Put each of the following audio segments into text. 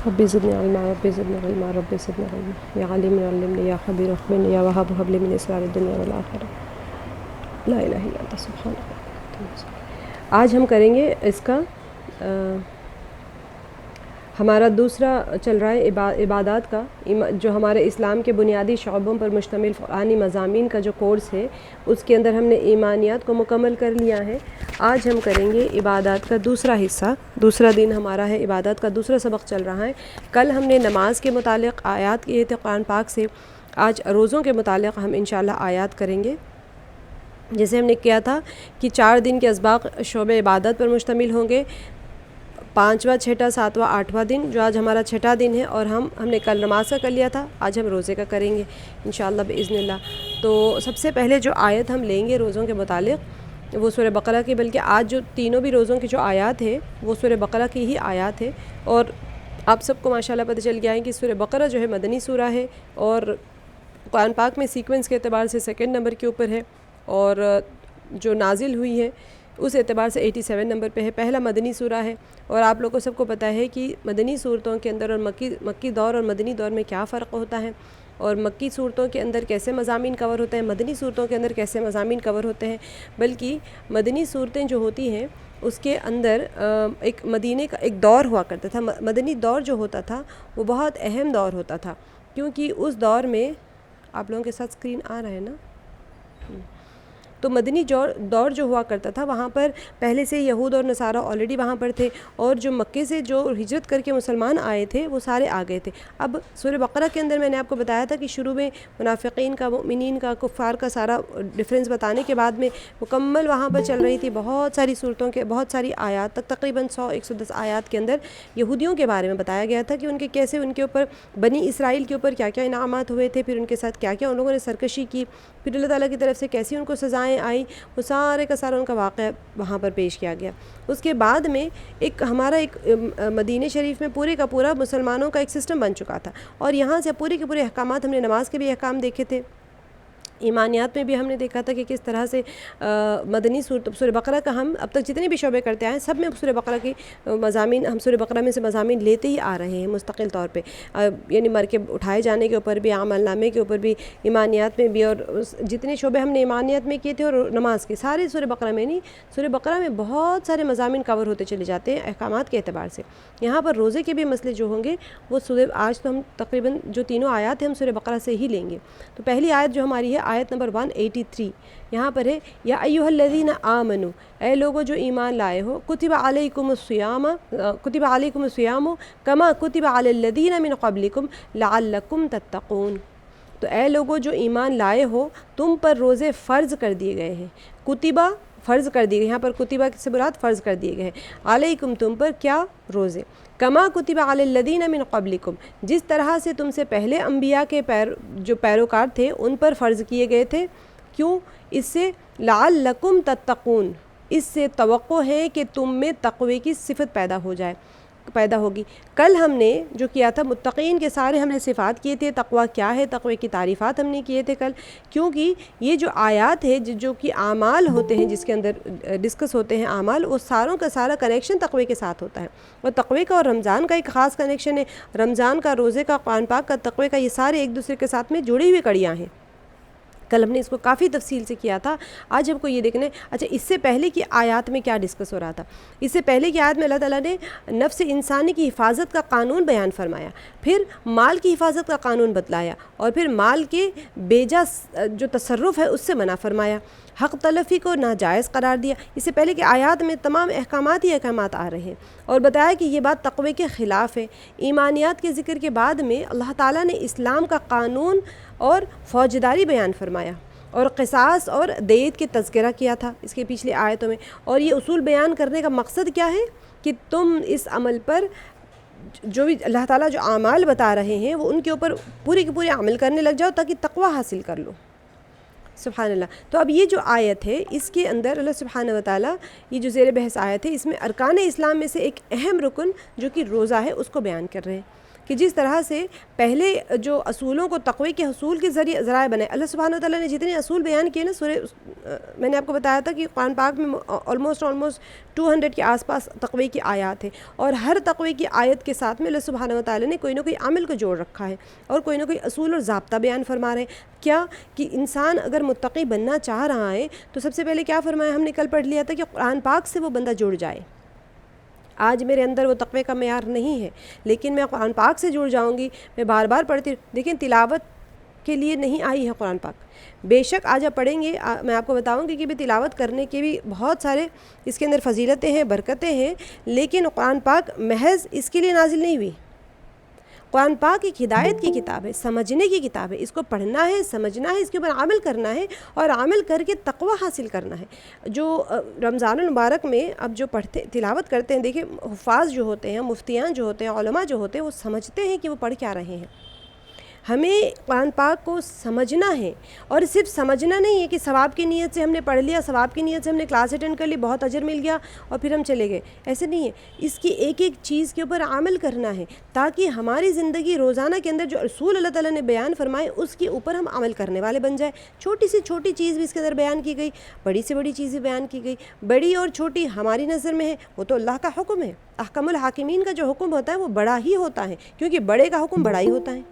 ربي زدني علما ربي زدني علما ربي زدني علما يا عليم علمني يا خبير اخبرني يا وهاب هب لي من اسرار الدنيا والآخرة لا الہ الا انت سبحانک۔ آج ہم کریں گے اس کا ہمارا دوسرا چل رہا ہے عبادات کا، جو ہمارے اسلام کے بنیادی شعبوں پر مشتمل قرآنی مضامین کا جو کورس ہے، اس کے اندر ہم نے ایمانیات کو مکمل کر لیا ہے۔ آج ہم کریں گے عبادات کا دوسرا حصہ، دوسرا دن ہمارا ہے عبادات کا دوسرا سبق چل رہا ہے۔ کل ہم نے نماز کے متعلق آیات کیے تھے قرآن پاک سے، آج روزوں کے متعلق ہم انشاءاللہ آیات کریں گے۔ جیسے ہم نے کیا تھا کہ 4 دن کے اسباق شعبہ عبادت پر مشتمل ہوں گے، 5واں 6واں 7واں 8واں دن، جو آج ہمارا 6واں دن ہے، اور ہم نے کل نماز کا کر لیا تھا، آج ہم روزے کا کریں گے انشاءاللہ باذن اللہ۔ تو سب سے پہلے جو آیت ہم لیں گے روزوں کے متعلق وہ سورہ بقرہ کی، بلکہ آج جو تینوں بھی روزوں کی جو آیات ہے وہ سورہ بقرہ کی ہی آیات ہے، اور آپ سب کو ماشاءاللہ پتہ چل گیا ہے کہ سورہ بقرہ جو ہے مدنی سورہ ہے، اور قرآن پاک میں سیکوینس کے اعتبار سے 2 نمبر کے اوپر ہے، اور جو نازل ہوئی ہے اس اعتبار سے 87 نمبر پہ ہے، پہلا مدنی سورہ ہے۔ اور آپ لوگوں کو سب کو پتہ ہے کہ مدنی صورتوں کے اندر اور مکی دور اور مدنی دور میں کیا فرق ہوتا ہے، اور مکی صورتوں کے اندر کیسے مضامین کور ہوتے ہیں، مدنی صورتوں کے اندر کیسے مضامین کور ہوتے ہیں۔ بلکہ مدنی صورتیں جو ہوتی ہیں اس کے اندر ایک مدینے کا ایک دور ہوا کرتا تھا، مدنی دور جو ہوتا تھا وہ بہت اہم دور ہوتا تھا، کیونکہ اس دور میں آپ لوگوں کے ساتھ اسکرین آ رہا ہے نا، تو مدنی دور جو ہوا کرتا تھا وہاں پر پہلے سے یہود اور نصارہ آلریڈی وہاں پر تھے، اور جو مکے سے جو ہجرت کر کے مسلمان آئے تھے وہ سارے آ گئے تھے۔ اب سورہ بقرہ کے اندر میں نے آپ کو بتایا تھا کہ شروع میں منافقین کا، مؤمنین کا، کفار کا سارا ڈیفرنس بتانے کے بعد میں مکمل وہاں پر چل رہی تھی بہت ساری صورتوں کے بہت ساری آیات تک، تقریباً 110 آیات کے اندر یہودیوں کے بارے میں بتایا گیا تھا کہ ان کے کیسے ان کے اوپر بنی اسرائیل کے اوپر کیا کیا انعامات ہوئے تھے، پھر ان کے ساتھ کیا کیا ان لوگوں نے سرکشی کی، پھر اللہ تعالیٰ کی طرف سے کیسی ان کو سزائیں آئی، وہ سارے کا سارا ان کا واقعہ وہاں پر پیش کیا گیا۔ اس کے بعد میں ہمارا ایک مدینہ شریف میں پورے کا پورا مسلمانوں کا ایک سسٹم بن چکا تھا، اور یہاں سے پورے کے پورے احکامات، ہم نے نماز کے بھی احکام دیکھے تھے، ایمانیات میں بھی ہم نے دیکھا تھا کہ کس طرح سے مدنی سورہ بقرہ کا ہم اب تک جتنے بھی شعبے کرتے آئے سب میں سورہ بقرہ کی مضامین، ہم سورہ بقرہ میں سے مضامین لیتے ہی آ رہے ہیں مستقل طور پہ، یعنی مر کے اٹھائے جانے کے اوپر بھی، عمل نامے کے اوپر بھی، ایمانیات میں بھی، اور جتنے شعبے ہم نے ایمانیات میں کیے تھے اور نماز کے سارے سورہ بقرہ میں نہیں، سورہ بقرہ میں بہت سارے مضامین کور ہوتے چلے جاتے ہیں احکامات کے اعتبار سے۔ یہاں پر روزے کے بھی مسئلے جو ہوں گے وہ آج تو ہم تقریباً جو تینوں آیات ہیں ہم سورہ بقرہ سے ہی لیں گے۔ تو پہلی آیت جو ہماری ہے آیت نمبر 183، یہاں پر ہے یا ایھا الذین آمنوا، اے لوگو جو ایمان لائے ہو، کتب علیکم الصیام کما کتب علی الذین من قبلکم لعلکم تتقون۔ تو اے لوگو جو ایمان لائے ہو، تم پر روزے فرض کر دیے گئے ہیں، کتبہ فرض کر دیے گئے، یہاں پر کتبہ سے مراد فرض کر دیے گئے ہیں، علیکم تم پر کیا، روزے، کما کتب علی الذین من قبلکم جس طرح سے تم سے پہلے انبیاء کے جو پیروکار تھے ان پر فرض کیے گئے تھے۔ کیوں؟ اس سے لعلکم تتقون، اس سے توقع ہے کہ تم میں تقوی کی صفت پیدا ہوگی۔ کل ہم نے جو کیا تھا متقین کے سارے ہم نے صفات کیے تھے، تقوی کیا ہے، تقوی کی تعریفات ہم نے کیے تھے کل، کیونکہ یہ جو آیات ہے جو کہ اعمال ہوتے ہیں، جس کے اندر ڈسکس ہوتے ہیں اعمال، وہ ساروں کا سارا کنیکشن تقوی کے ساتھ ہوتا ہے، اور تقوی کا اور رمضان کا ایک خاص کنیکشن ہے، رمضان کا، روزے کا، قرآن پاک کا، تقوی کا، یہ سارے ایک دوسرے کے ساتھ میں جڑی ہوئی کڑیاں ہیں۔ کل ہم نے اس کو کافی تفصیل سے کیا تھا۔ آج ہم کو یہ دیکھنا ہے، اچھا اس سے پہلے کی آیات میں کیا ڈسکس ہو رہا تھا؟ اس سے پہلے کی آیات میں اللہ تعالیٰ نے نفس انسانی کی حفاظت کا قانون بیان فرمایا، پھر مال کی حفاظت کا قانون بتلایا، اور پھر مال کے بیجا جو تصرف ہے اس سے منع فرمایا، حق تلفی کو ناجائز قرار دیا۔ اس سے پہلے کہ آیات میں تمام احکامات ہی احکامات آ رہے ہیں، اور بتایا کہ یہ بات تقوی کے خلاف ہے۔ ایمانیات کے ذکر کے بعد میں اللہ تعالیٰ نے اسلام کا قانون اور فوجداری بیان فرمایا، اور قصاص اور دیت کے تذکرہ کیا تھا اس کے پچھلی آیتوں میں، اور یہ اصول بیان کرنے کا مقصد کیا ہے کہ تم اس عمل پر جو بھی اللہ تعالیٰ جو اعمال بتا رہے ہیں وہ ان کے اوپر پورے کے پورے عمل کرنے لگ جاؤ تاکہ تقوی حاصل کر لو۔ سبحان اللہ۔ تو اب یہ جو آیت ہے اس کے اندر اللہ سبحانہ وتعالیٰ، یہ جو زیر بحث آیت ہے، اس میں ارکان اسلام میں سے ایک اہم رکن جو کہ روزہ ہے اس کو بیان کر رہے ہیں۔ کہ جس طرح سے پہلے جو اصولوں کو تقوی کے حصول کے ذرائع بنائے اللہ سبحانہ وتعالیٰ نے جتنے اصول بیان کیے نا میں نے آپ کو بتایا تھا کہ قرآن پاک میں آلموسٹ 200 کے آس پاس تقوی کی آیات ہیں، اور ہر تقوی کی آیت کے ساتھ میں اللہ سبحانہ وتعالیٰ نے کوئی نہ کوئی عمل کو جوڑ رکھا ہے اور کوئی نہ کوئی اصول اور ضابطہ بیان فرما رہے ہیں۔ کیا کہ انسان اگر متقی بننا چاہ رہا ہے تو سب سے پہلے کیا فرمایا، ہم نے کل پڑھ لیا تھا کہ قرآن پاک سے وہ بندہ جڑ جائے۔ آج میرے اندر وہ تقوی کا معیار نہیں ہے، لیکن میں قرآن پاک سے جڑ جاؤں گی، میں بار بار پڑھتی دیکھیں تلاوت کے لیے نہیں آئی ہے قرآن پاک، بے شک آج آپ پڑھیں گے میں آپ کو بتاؤں گی کہ بھی تلاوت کرنے کے بھی بہت سارے اس کے اندر فضیلتیں ہیں، برکتیں ہیں، لیکن قرآن پاک محض اس کے لیے نازل نہیں ہوئی۔ قرآن پاک ایک ہدایت کی کتاب ہے، سمجھنے کی کتاب ہے، اس کو پڑھنا ہے، سمجھنا ہے، اس کے اوپر عمل کرنا ہے اور عمل کر کے تقوی حاصل کرنا ہے۔ جو رمضان المبارک میں اب جو پڑھتے تلاوت کرتے ہیں، دیکھیں حفاظ جو ہوتے ہیں، مفتیان جو ہوتے ہیں، علماء جو ہوتے ہیں، وہ سمجھتے ہیں کہ وہ پڑھ کیا رہے ہیں۔ ہمیں قرآن پاک کو سمجھنا ہے، اور صرف سمجھنا نہیں ہے کہ ثواب کی نیت سے ہم نے پڑھ لیا، ثواب کی نیت سے ہم نے کلاس اٹینڈ کر لی، بہت اجر مل گیا اور پھر ہم چلے گئے، ایسے نہیں ہے۔ اس کی ایک ایک چیز کے اوپر عمل کرنا ہے تاکہ ہماری زندگی روزانہ کے اندر جو رسول اللہ تعالیٰ نے بیان فرمائے اس کے اوپر ہم عمل کرنے والے بن جائیں۔ چھوٹی سے چھوٹی چیز بھی اس کے اندر بیان کی گئی، بڑی سے بڑی چیزیں بیان کی گئی، بڑی اور چھوٹی ہماری نظر میں ہے، وہ تو اللہ کا حکم ہے۔ احکم الحاکمین کا جو حکم ہوتا ہے وہ بڑا ہی ہوتا ہے، کیونکہ بڑے کا حکم بڑا ہی ہوتا ہے۔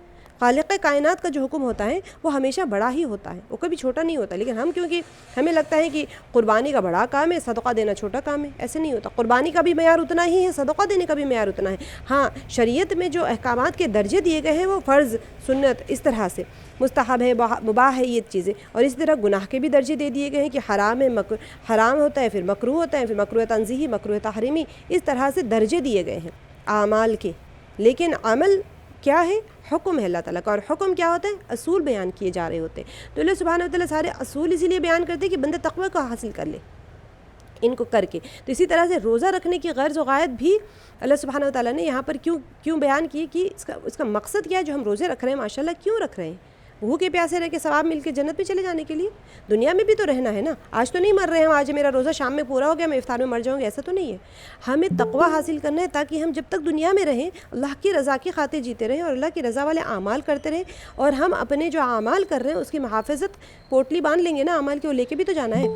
خالق کائنات کا جو حکم ہوتا ہے وہ ہمیشہ بڑا ہی ہوتا ہے، وہ کبھی چھوٹا نہیں ہوتا۔ لیکن ہم کیونکہ ہمیں لگتا ہے کہ قربانی کا بڑا کام ہے، صدقہ دینا چھوٹا کام ہے، ایسے نہیں ہوتا۔ قربانی کا بھی معیار اتنا ہی ہے، صدقہ دینے کا بھی معیار اتنا ہے۔ ہاں، شریعت میں جو احکامات کے درجے دیے گئے ہیں وہ فرض، سنت، اس طرح سے مستحب ہے، مباح ہے، یہ چیزیں، اور اس طرح گناہ کے بھی درجے دے دیے گئے ہیں کہ حرام ہے، حرام ہوتا ہے، پھر مکروہ ہوتا ہے، پھر مکروہ تنزیہی، مکروہ تحریمی، اس طرح سے درجے دیے گئے ہیں اعمال کے۔ لیکن عمل کیا ہے؟ حکم ہے اللہ تعالیٰ کا، اور حکم کیا ہوتا ہے؟ اصول بیان کیے جا رہے ہوتے ہیں۔ تو اللہ سبحانہ وتعالیٰ سارے اصول اسی لیے بیان کرتے ہیں کہ بندہ تقوی کو حاصل کر لے ان کو کر کے۔ تو اسی طرح سے روزہ رکھنے کی غرض و غایت بھی اللہ سبحانہ وتعالیٰ نے یہاں پر کیوں بیان کی کہ اس کا مقصد کیا ہے جو ہم روزے رکھ رہے ہیں، ماشاءاللہ کیوں رکھ رہے ہیں؟ بھوکے پیاسے رہ کے ثواب مل کے جنت میں چلے جانے کے لیے؟ دنیا میں بھی تو رہنا ہے نا، آج تو نہیں مر رہے ہیں، آج میرا روزہ شام میں پورا ہو گیا میں افطار میں مر جاؤں گی، ایسا تو نہیں ہے۔ ہمیں تقوی حاصل کرنا ہے تاکہ ہم جب تک دنیا میں رہیں اللہ کی رضا کی خاطر جیتے رہیں اور اللہ کی رضا والے اعمال کرتے رہیں، اور ہم اپنے جو اعمال کر رہے ہیں اس کی محافظت پوٹلی باندھ لیں گے نا، اعمال کے وہ لے کے بھی تو جانا ہے۔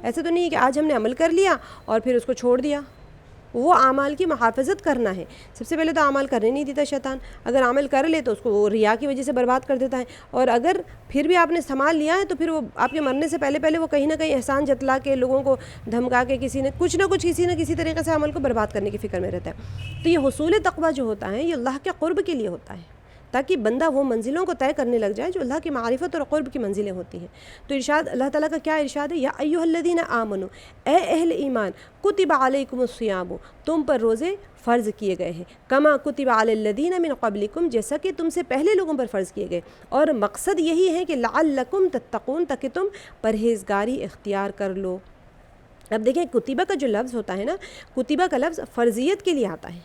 ایسا تو نہیں ہے کہ آج ہم نے عمل کر لیا اور پھر اس کو چھوڑ دیا۔ وہ اعمال کی محافظت کرنا ہے۔ سب سے پہلے تو اعمال کرنے نہیں دیتا شیطان، اگر عمل کر لے تو اس کو وہ ریا کی وجہ سے برباد کر دیتا ہے، اور اگر پھر بھی آپ نے سنبھال لیا ہے تو پھر وہ آپ کے مرنے سے پہلے وہ کہیں نہ کہیں احسان جتلا کے، لوگوں کو دھمکا کے، کسی نے کچھ نہ کچھ کسی نہ کسی طریقے سے عمل کو برباد کرنے کی فکر میں رہتا ہے۔ تو یہ حصول تقویٰ جو ہوتا ہے یہ اللہ کے قرب کے لیے ہوتا ہے، تاکہ بندہ وہ منزلوں کو طے کرنے لگ جائے جو اللہ کی معرفت اور قرب کی منزلیں ہوتی ہیں۔ تو ارشاد اللہ تعالیٰ کا کیا ارشاد ہے؟ یا ایھا الذین آمنوا، اے اہل ایمان، کتب علیکم الصیام، تم پر روزے فرض کیے گئے ہیں، کما کتب علی الذین من قبلکم، جیسا کہ تم سے پہلے لوگوں پر فرض کیے گئے، اور مقصد یہی ہے کہ لعلکم تتقون، تاکہ تم پرہیزگاری اختیار کر لو۔ اب دیکھیں کتبہ کا جو لفظ ہوتا ہے نا، کتبہ کا لفظ فرضیت کے لیے آتا ہے،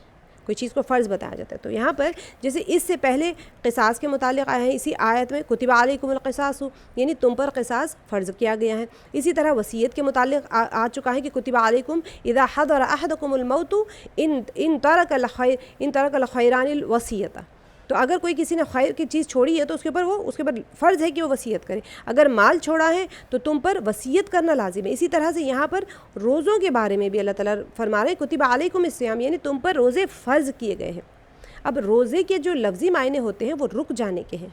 کوئی چیز کو فرض بتایا جاتا ہے۔ تو یہاں پر جیسے اس سے پہلے قصاص کے متعلق آیا ہے اسی آیت میں، کتب علیکم القصاص، یعنی تم پر قصاص فرض کیا گیا ہے۔ اسی طرح وصیت کے متعلق آ چکا ہے کہ کتب علیکم اذا حضر احدکم الموت ان ترک الخیران الوصیۃ، تو اگر کوئی کسی نے خیر کی چیز چھوڑی ہے تو اس کے اوپر فرض ہے کہ وہ وصیت کرے۔ اگر مال چھوڑا ہے تو تم پر وصیت کرنا لازم ہے۔ اسی طرح سے یہاں پر روزوں کے بارے میں بھی اللہ تعالیٰ فرما رہے ہیں کتب علیکم الصیام، یعنی تم پر روزے فرض کیے گئے ہیں۔ اب روزے کے جو لفظی معنی ہوتے ہیں وہ رک جانے کے ہیں،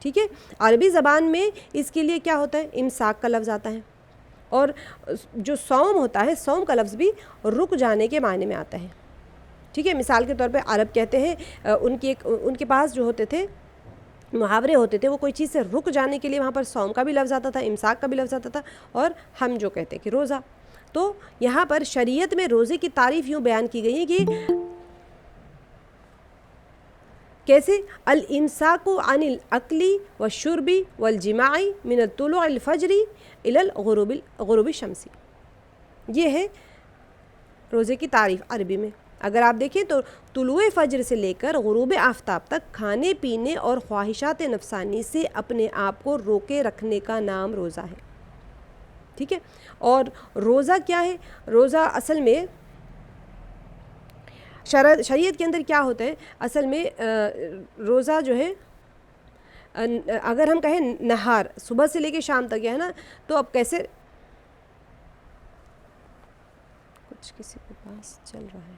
ٹھیک ہے۔ عربی زبان میں اس کے لیے کیا ہوتا ہے؟ امساک کا لفظ آتا ہے، اور جو صوم ہوتا ہے، صوم کا لفظ بھی رک جانے کے معنی میں آتا ہے، ٹھیک ہے۔ مثال کے طور پہ عرب کہتے ہیں ان کے پاس جو ہوتے تھے محاورے ہوتے تھے، وہ کوئی چیز سے رک جانے کے لیے وہاں پر صوم کا بھی لفظ آتا تھا، امساک کا بھی لفظ آتا تھا، اور ہم جو کہتے ہیں کہ روزہ۔ تو یہاں پر شریعت میں روزے کی تعریف یوں بیان کی گئی ہے کہ کیسے؟ الامساک عن الاکل والشرب والجماع من طلوع الفجر الى غروب الشمس، یہ ہے روزے کی تعریف عربی میں۔ اگر آپ دیکھیں تو طلوع فجر سے لے کر غروب آفتاب تک کھانے پینے اور خواہشات نفسانی سے اپنے آپ کو روکے رکھنے کا نام روزہ ہے، ٹھیک ہے۔ اور روزہ کیا ہے؟ روزہ اصل میں شریعت کے اندر کیا ہوتا ہے اصل میں روزہ جو ہے اگر ہم کہیں نہار صبح سے لے کے شام تک ہے نا، تو اب کیسے کچھ کسی کے پاس چل رہا ہے،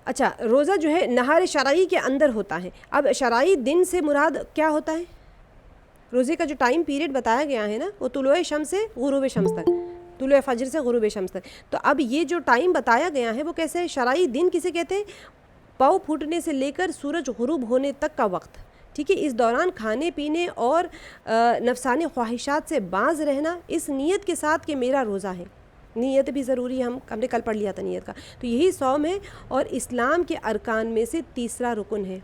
اچھا روزہ جو ہے نہار شرعی کے اندر ہوتا ہے. اب شرعی دن سے مراد کیا ہوتا ہے؟ روزے کا جو ٹائم پیریڈ بتایا گیا ہے نا وہ طلوع شمس سے غروب شمس تک، طلوع فجر سے غروب شمس تک. تو اب یہ جو ٹائم بتایا گیا ہے وہ کیسے ہے؟ شرعی دن کسے کہتے ہیں؟ پاؤں پھوٹنے سے لے کر سورج غروب ہونے تک کا وقت. ٹھیک ہے، اس دوران کھانے پینے اور نفسانی خواہشات سے باز رہنا اس نیت کے ساتھ کہ میرا روزہ ہے. نیت بھی ضروری ہے، ہم نے کل پڑھ لیا تھا نیت کا. تو یہی صوم ہے اور اسلام کے ارکان میں سے تیسرا رکن ہے.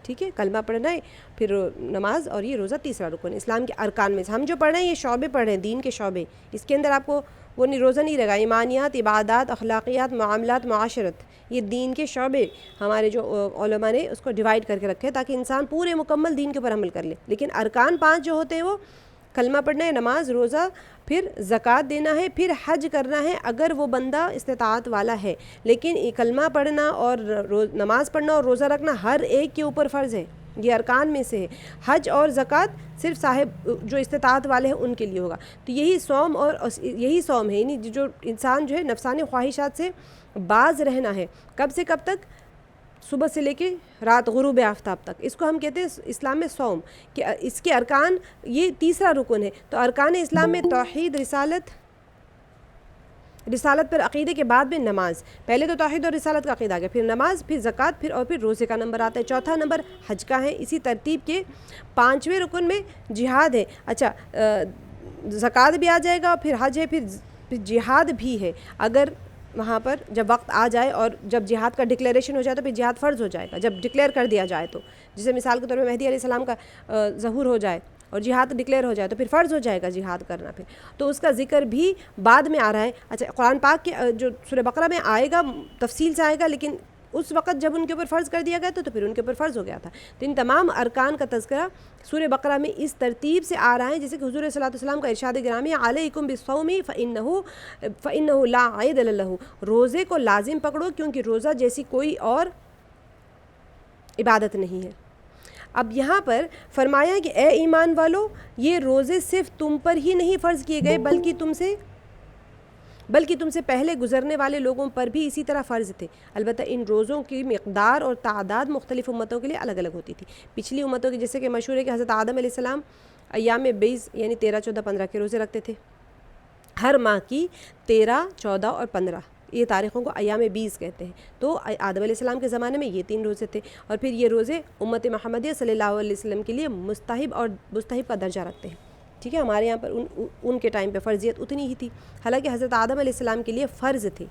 ٹھیک ہے، کلمہ پڑھنا ہے، پھر نماز، اور یہ روزہ تیسرا رکن ہے اسلام کے ارکان میں سے. ہم جو پڑھ رہے ہیں یہ شعبے پڑھ رہے ہیں، دین کے شعبے. اس کے اندر آپ کو وہ نہیں روزہ نہیں رہے گا، ایمانیات، عبادات، اخلاقیات، معاملات، معاشرت، یہ دین کے شعبے ہمارے جو علماء نے اس کو ڈیوائیڈ کر کے رکھے تاکہ انسان پورے مکمل دین کے اوپر عمل کر لے. لیکن ارکان 5 جو ہوتے ہیں وہ کلمہ پڑھنا ہے، نماز، روزہ، پھر زکوٰۃ دینا ہے، پھر حج کرنا ہے اگر وہ بندہ استطاعت والا ہے. لیکن کلمہ پڑھنا اور نماز پڑھنا اور روزہ رکھنا ہر ایک کے اوپر فرض ہے، یہ ارکان میں سے ہے. حج اور زکوٰۃ صرف صاحب جو استطاعت والے ہیں ان کے لیے ہوگا. تو یہی صوم اور یہی صوم ہے، یعنی جو انسان جو ہے نفسانی خواہشات سے باز رہنا ہے. کب سے کب تک؟ صبح سے لے کے رات غروب آفتاب تک. اس کو ہم کہتے ہیں اسلام میں صوم، کہ اس کے ارکان یہ تیسرا رکن ہے. تو ارکان اسلام میں توحید، رسالت پر عقیدے کے بعد میں نماز. پہلے تو توحید اور رسالت کا عقیدہ آ گیا، پھر نماز، پھر زکوٰۃ، پھر روزے کا نمبر آتا ہے. چوتھا نمبر حج کا ہے. اسی ترتیب کے 5ویں رکن میں جہاد ہے. اچھا زکوٰۃ بھی آ جائے گا، پھر حج ہے، پھر جہاد بھی ہے. اگر وہاں پر جب وقت آ جائے اور جب جہاد کا ڈکلیریشن ہو جائے تو پھر جہاد فرض ہو جائے گا. جب ڈکلیئر کر دیا جائے تو، جسے مثال کے طور پہ مہدی علیہ السلام کا ظہور ہو جائے اور جہاد ڈکلیئر ہو جائے تو پھر فرض ہو جائے گا جہاد کرنا. پھر تو اس کا ذکر بھی بعد میں آ رہا ہے. اچھا قرآن پاک کے جو سورہ بقرہ میں آئے گا تفصیل سے آئے گا، لیکن اس وقت جب ان کے اوپر فرض کر دیا گیا تو پھر ان کے اوپر فرض ہو گیا تھا. تو ان تمام ارکان کا تذکرہ سورہ بقرہ میں اس ترتیب سے آ رہا ہے جیسے کہ حضور صلی اللہ علیہ وسلم کا ارشاد گرامی علیکم بالصوم فإنہ لا عیدل لہ، روزے کو لازم پکڑو کیونکہ روزہ جیسی کوئی اور عبادت نہیں ہے. اب یہاں پر فرمایا کہ اے ایمان والو، یہ روزے صرف تم پر ہی نہیں فرض کیے گئے بلکہ تم سے پہلے گزرنے والے لوگوں پر بھی اسی طرح فرض تھے. البتہ ان روزوں کی مقدار اور تعداد مختلف امتوں کے لیے الگ الگ ہوتی تھی. پچھلی امتوں کی جیسے کہ مشہور ہے کہ حضرت آدم علیہ السلام ایام 20 یعنی 13، 14، 15 کے روزے رکھتے تھے. ہر ماہ کی 13، 14 اور 15 یہ تاریخوں کو ایام 20 کہتے ہیں. تو آدم علیہ السلام کے زمانے میں یہ 3 روزے تھے، اور پھر یہ روزے امت محمدیہ صلی اللہ علیہ وسلم کے لیے مستحب کا درجہ رکھتے ہیں. ٹھیک ہے، ہمارے یہاں پر ان کے ٹائم پہ فرضیت اتنی ہی تھی، حالانکہ حضرت آدم علیہ السلام کے لیے فرض تھے.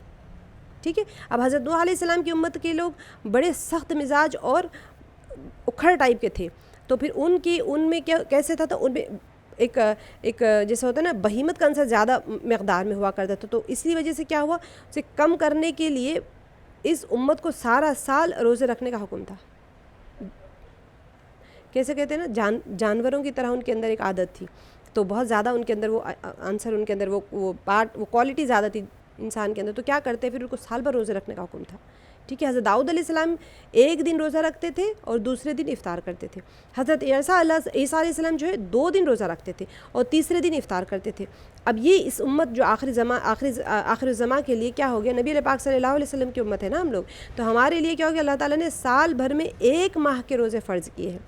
ٹھیک ہے، اب حضرت نوح علیہ السلام کی امت کے لوگ بڑے سخت مزاج اور اکھڑ ٹائپ کے تھے. تو پھر ان میں کیسے تھا؟ تو ان میں ایک جیسا ہوتا ہے نا بہیمت کا عنصر زیادہ مقدار میں ہوا کرتا تھا. تو اسی وجہ سے کیا ہوا، اسے کم کرنے کے لیے اس امت کو سارا سال روزے رکھنے کا حکم تھا. کیسے کہتے ہیں نا جانوروں کی طرح ان کے اندر ایک عادت تھی، تو بہت زیادہ ان کے اندر وہ عنصر، ان کے اندر وہ پارٹ، وہ کوالٹی زیادہ تھی انسان کے اندر. تو کیا کرتے پھر ان کو سال بھر روزے رکھنے کا حکم تھا. ٹھیک ہے، حضرت داؤد علیہ السلام ایک دن روزہ رکھتے تھے اور دوسرے دن افطار کرتے تھے. حضرت عیسیٰ علیہ السلام جو ہے 2 دن روزہ رکھتے تھے اور تیسرے دن افطار کرتے تھے. اب یہ اس امت جو آخر زمان کے لیے کیا ہو گیا، نبی علیہ پاک صلی اللہ علیہ وسلم کی امت ہے نا ہم لوگ، تو ہمارے لیے کیا ہو گیا، اللہ تعالیٰ نے سال بھر میں 1 ماہ کے روزے فرض کیے ہیں.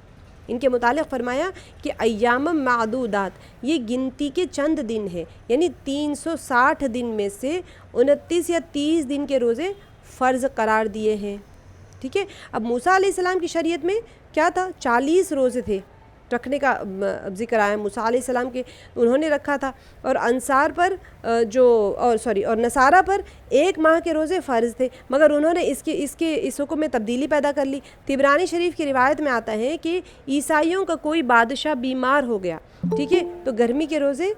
ان کے متعلق فرمایا کہ ایام معدودات، یہ گنتی کے چند دن ہیں، یعنی 360 دن میں سے 29 یا 30 دن کے روزے فرض قرار دیے ہیں. ٹھیک ہے، اب موسیٰ علیہ السلام کی شریعت میں کیا تھا، 40 روزے تھے رکھنے کا ذکر آیا. موسیٰ علیہ السلام کے انہوں نے رکھا تھا، اور انصار پر اور نصارہ پر 1 ماہ کے روزے فرض تھے، مگر انہوں نے اس حکم میں تبدیلی پیدا کر لی. طبرانی شریف کی روایت میں آتا ہے کہ عیسائیوں کا کوئی بادشاہ بیمار ہو گیا. ٹھیک ہے، تو گرمی کے روزے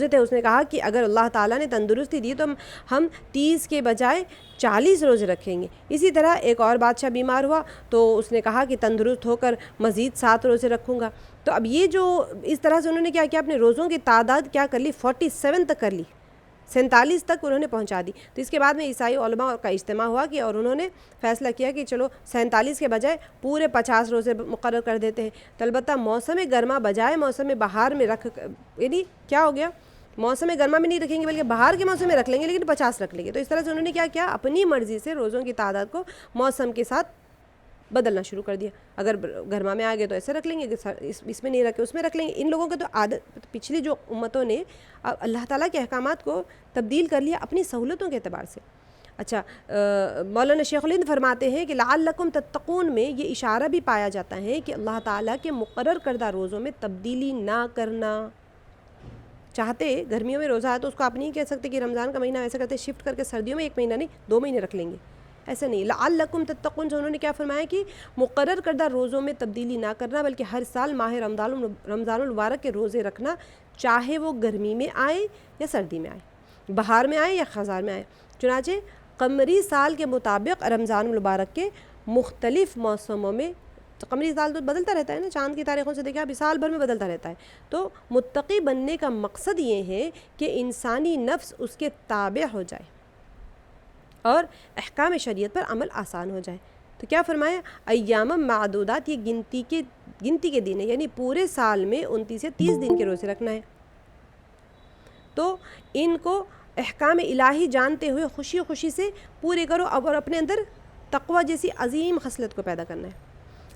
تھے. اس نے کہا کہ اگر اللہ تعالیٰ نے تندرستی دی تو ہم 30 کے بجائے 40 روزے رکھیں گے. اسی طرح ایک اور بادشاہ بیمار ہوا تو اس نے کہا کہ تندرست ہو کر مزید 7 روزے رکھوں گا. تو اب یہ جو اس طرح سے انہوں نے کیا کیا، اپنے روزوں کی تعداد کیا کر لی، 47 تک کر لی. 47 تک انہوں نے پہنچا دی. تو اس کے بعد میں عیسائی علماء کا اجتماع ہوا کہ اور انہوں نے فیصلہ کیا کہ چلو 47 کے بجائے پورے 50 روزے مقرر کر دیتے ہیں. تو البتہ موسم گرما بجائے موسم بہار میں یعنی کیا ہو گیا، موسم گرما میں نہیں رکھیں گے بلکہ بہار کے موسم میں رکھ لیں گے، لیکن 50 رکھ لیں گے. تو اس طرح سے انہوں نے کیا کیا، اپنی مرضی سے روزوں کی تعداد کو موسم کے ساتھ بدلنا شروع کر دیا. اگر گرما میں آ گئے تو ایسے رکھ لیں گے، اس میں نہیں رکھے اس میں رکھ لیں گے. ان لوگوں کے تو عادت، پچھلی جو امتوں نے اللہ تعالیٰ کے احکامات کو تبدیل کر لیا اپنی سہولتوں کے اعتبار سے. اچھا، مولانا شیخ الہند فرماتے ہیں کہ لعلکم تتقون میں یہ اشارہ بھی پایا جاتا ہے کہ اللہ تعالیٰ کے مقرر کردہ روزوں میں تبدیلی نہ کرنا. چاہتے گرمیوں میں روزہ ہے تو اس کو آپ نہیں کہہ سکتے کہ رمضان کا مہینہ ایسا کرتے شفٹ کر کے سردیوں میں 1 مہینہ نہیں 2 مہینے رکھ لیں گے، ایسا نہیں. لعلکم تتقون سے انہوں نے کیا فرمایا کہ مقرر کردہ روزوں میں تبدیلی نہ کرنا، بلکہ ہر سال ماہ رمضان المبارک کے روزے رکھنا، چاہے وہ گرمی میں آئے یا سردی میں آئے، بہار میں آئے یا خزار میں آئے. چنانچہ قمری سال کے مطابق رمضان المبارک کے مختلف موسموں میں، قمری سال تو بدلتا رہتا ہے نا، چاند کی تاریخوں سے دیکھا ابھی سال بھر میں بدلتا رہتا ہے. تو متقی بننے کا مقصد یہ ہے کہ انسانی نفس اس کے تابع ہو جائے اور احکام شریعت پر عمل آسان ہو جائے. تو کیا فرمایا، ایام معدودات، یہ گنتی کے دن ہے، یعنی پورے سال میں 29 سے 30 دن کے روزے رکھنا ہے. تو ان کو احکام الہی جانتے ہوئے خوشی خوشی سے پورے کرو اور اپنے اندر تقوی جیسی عظیم خصلت کو پیدا کرنا ہے.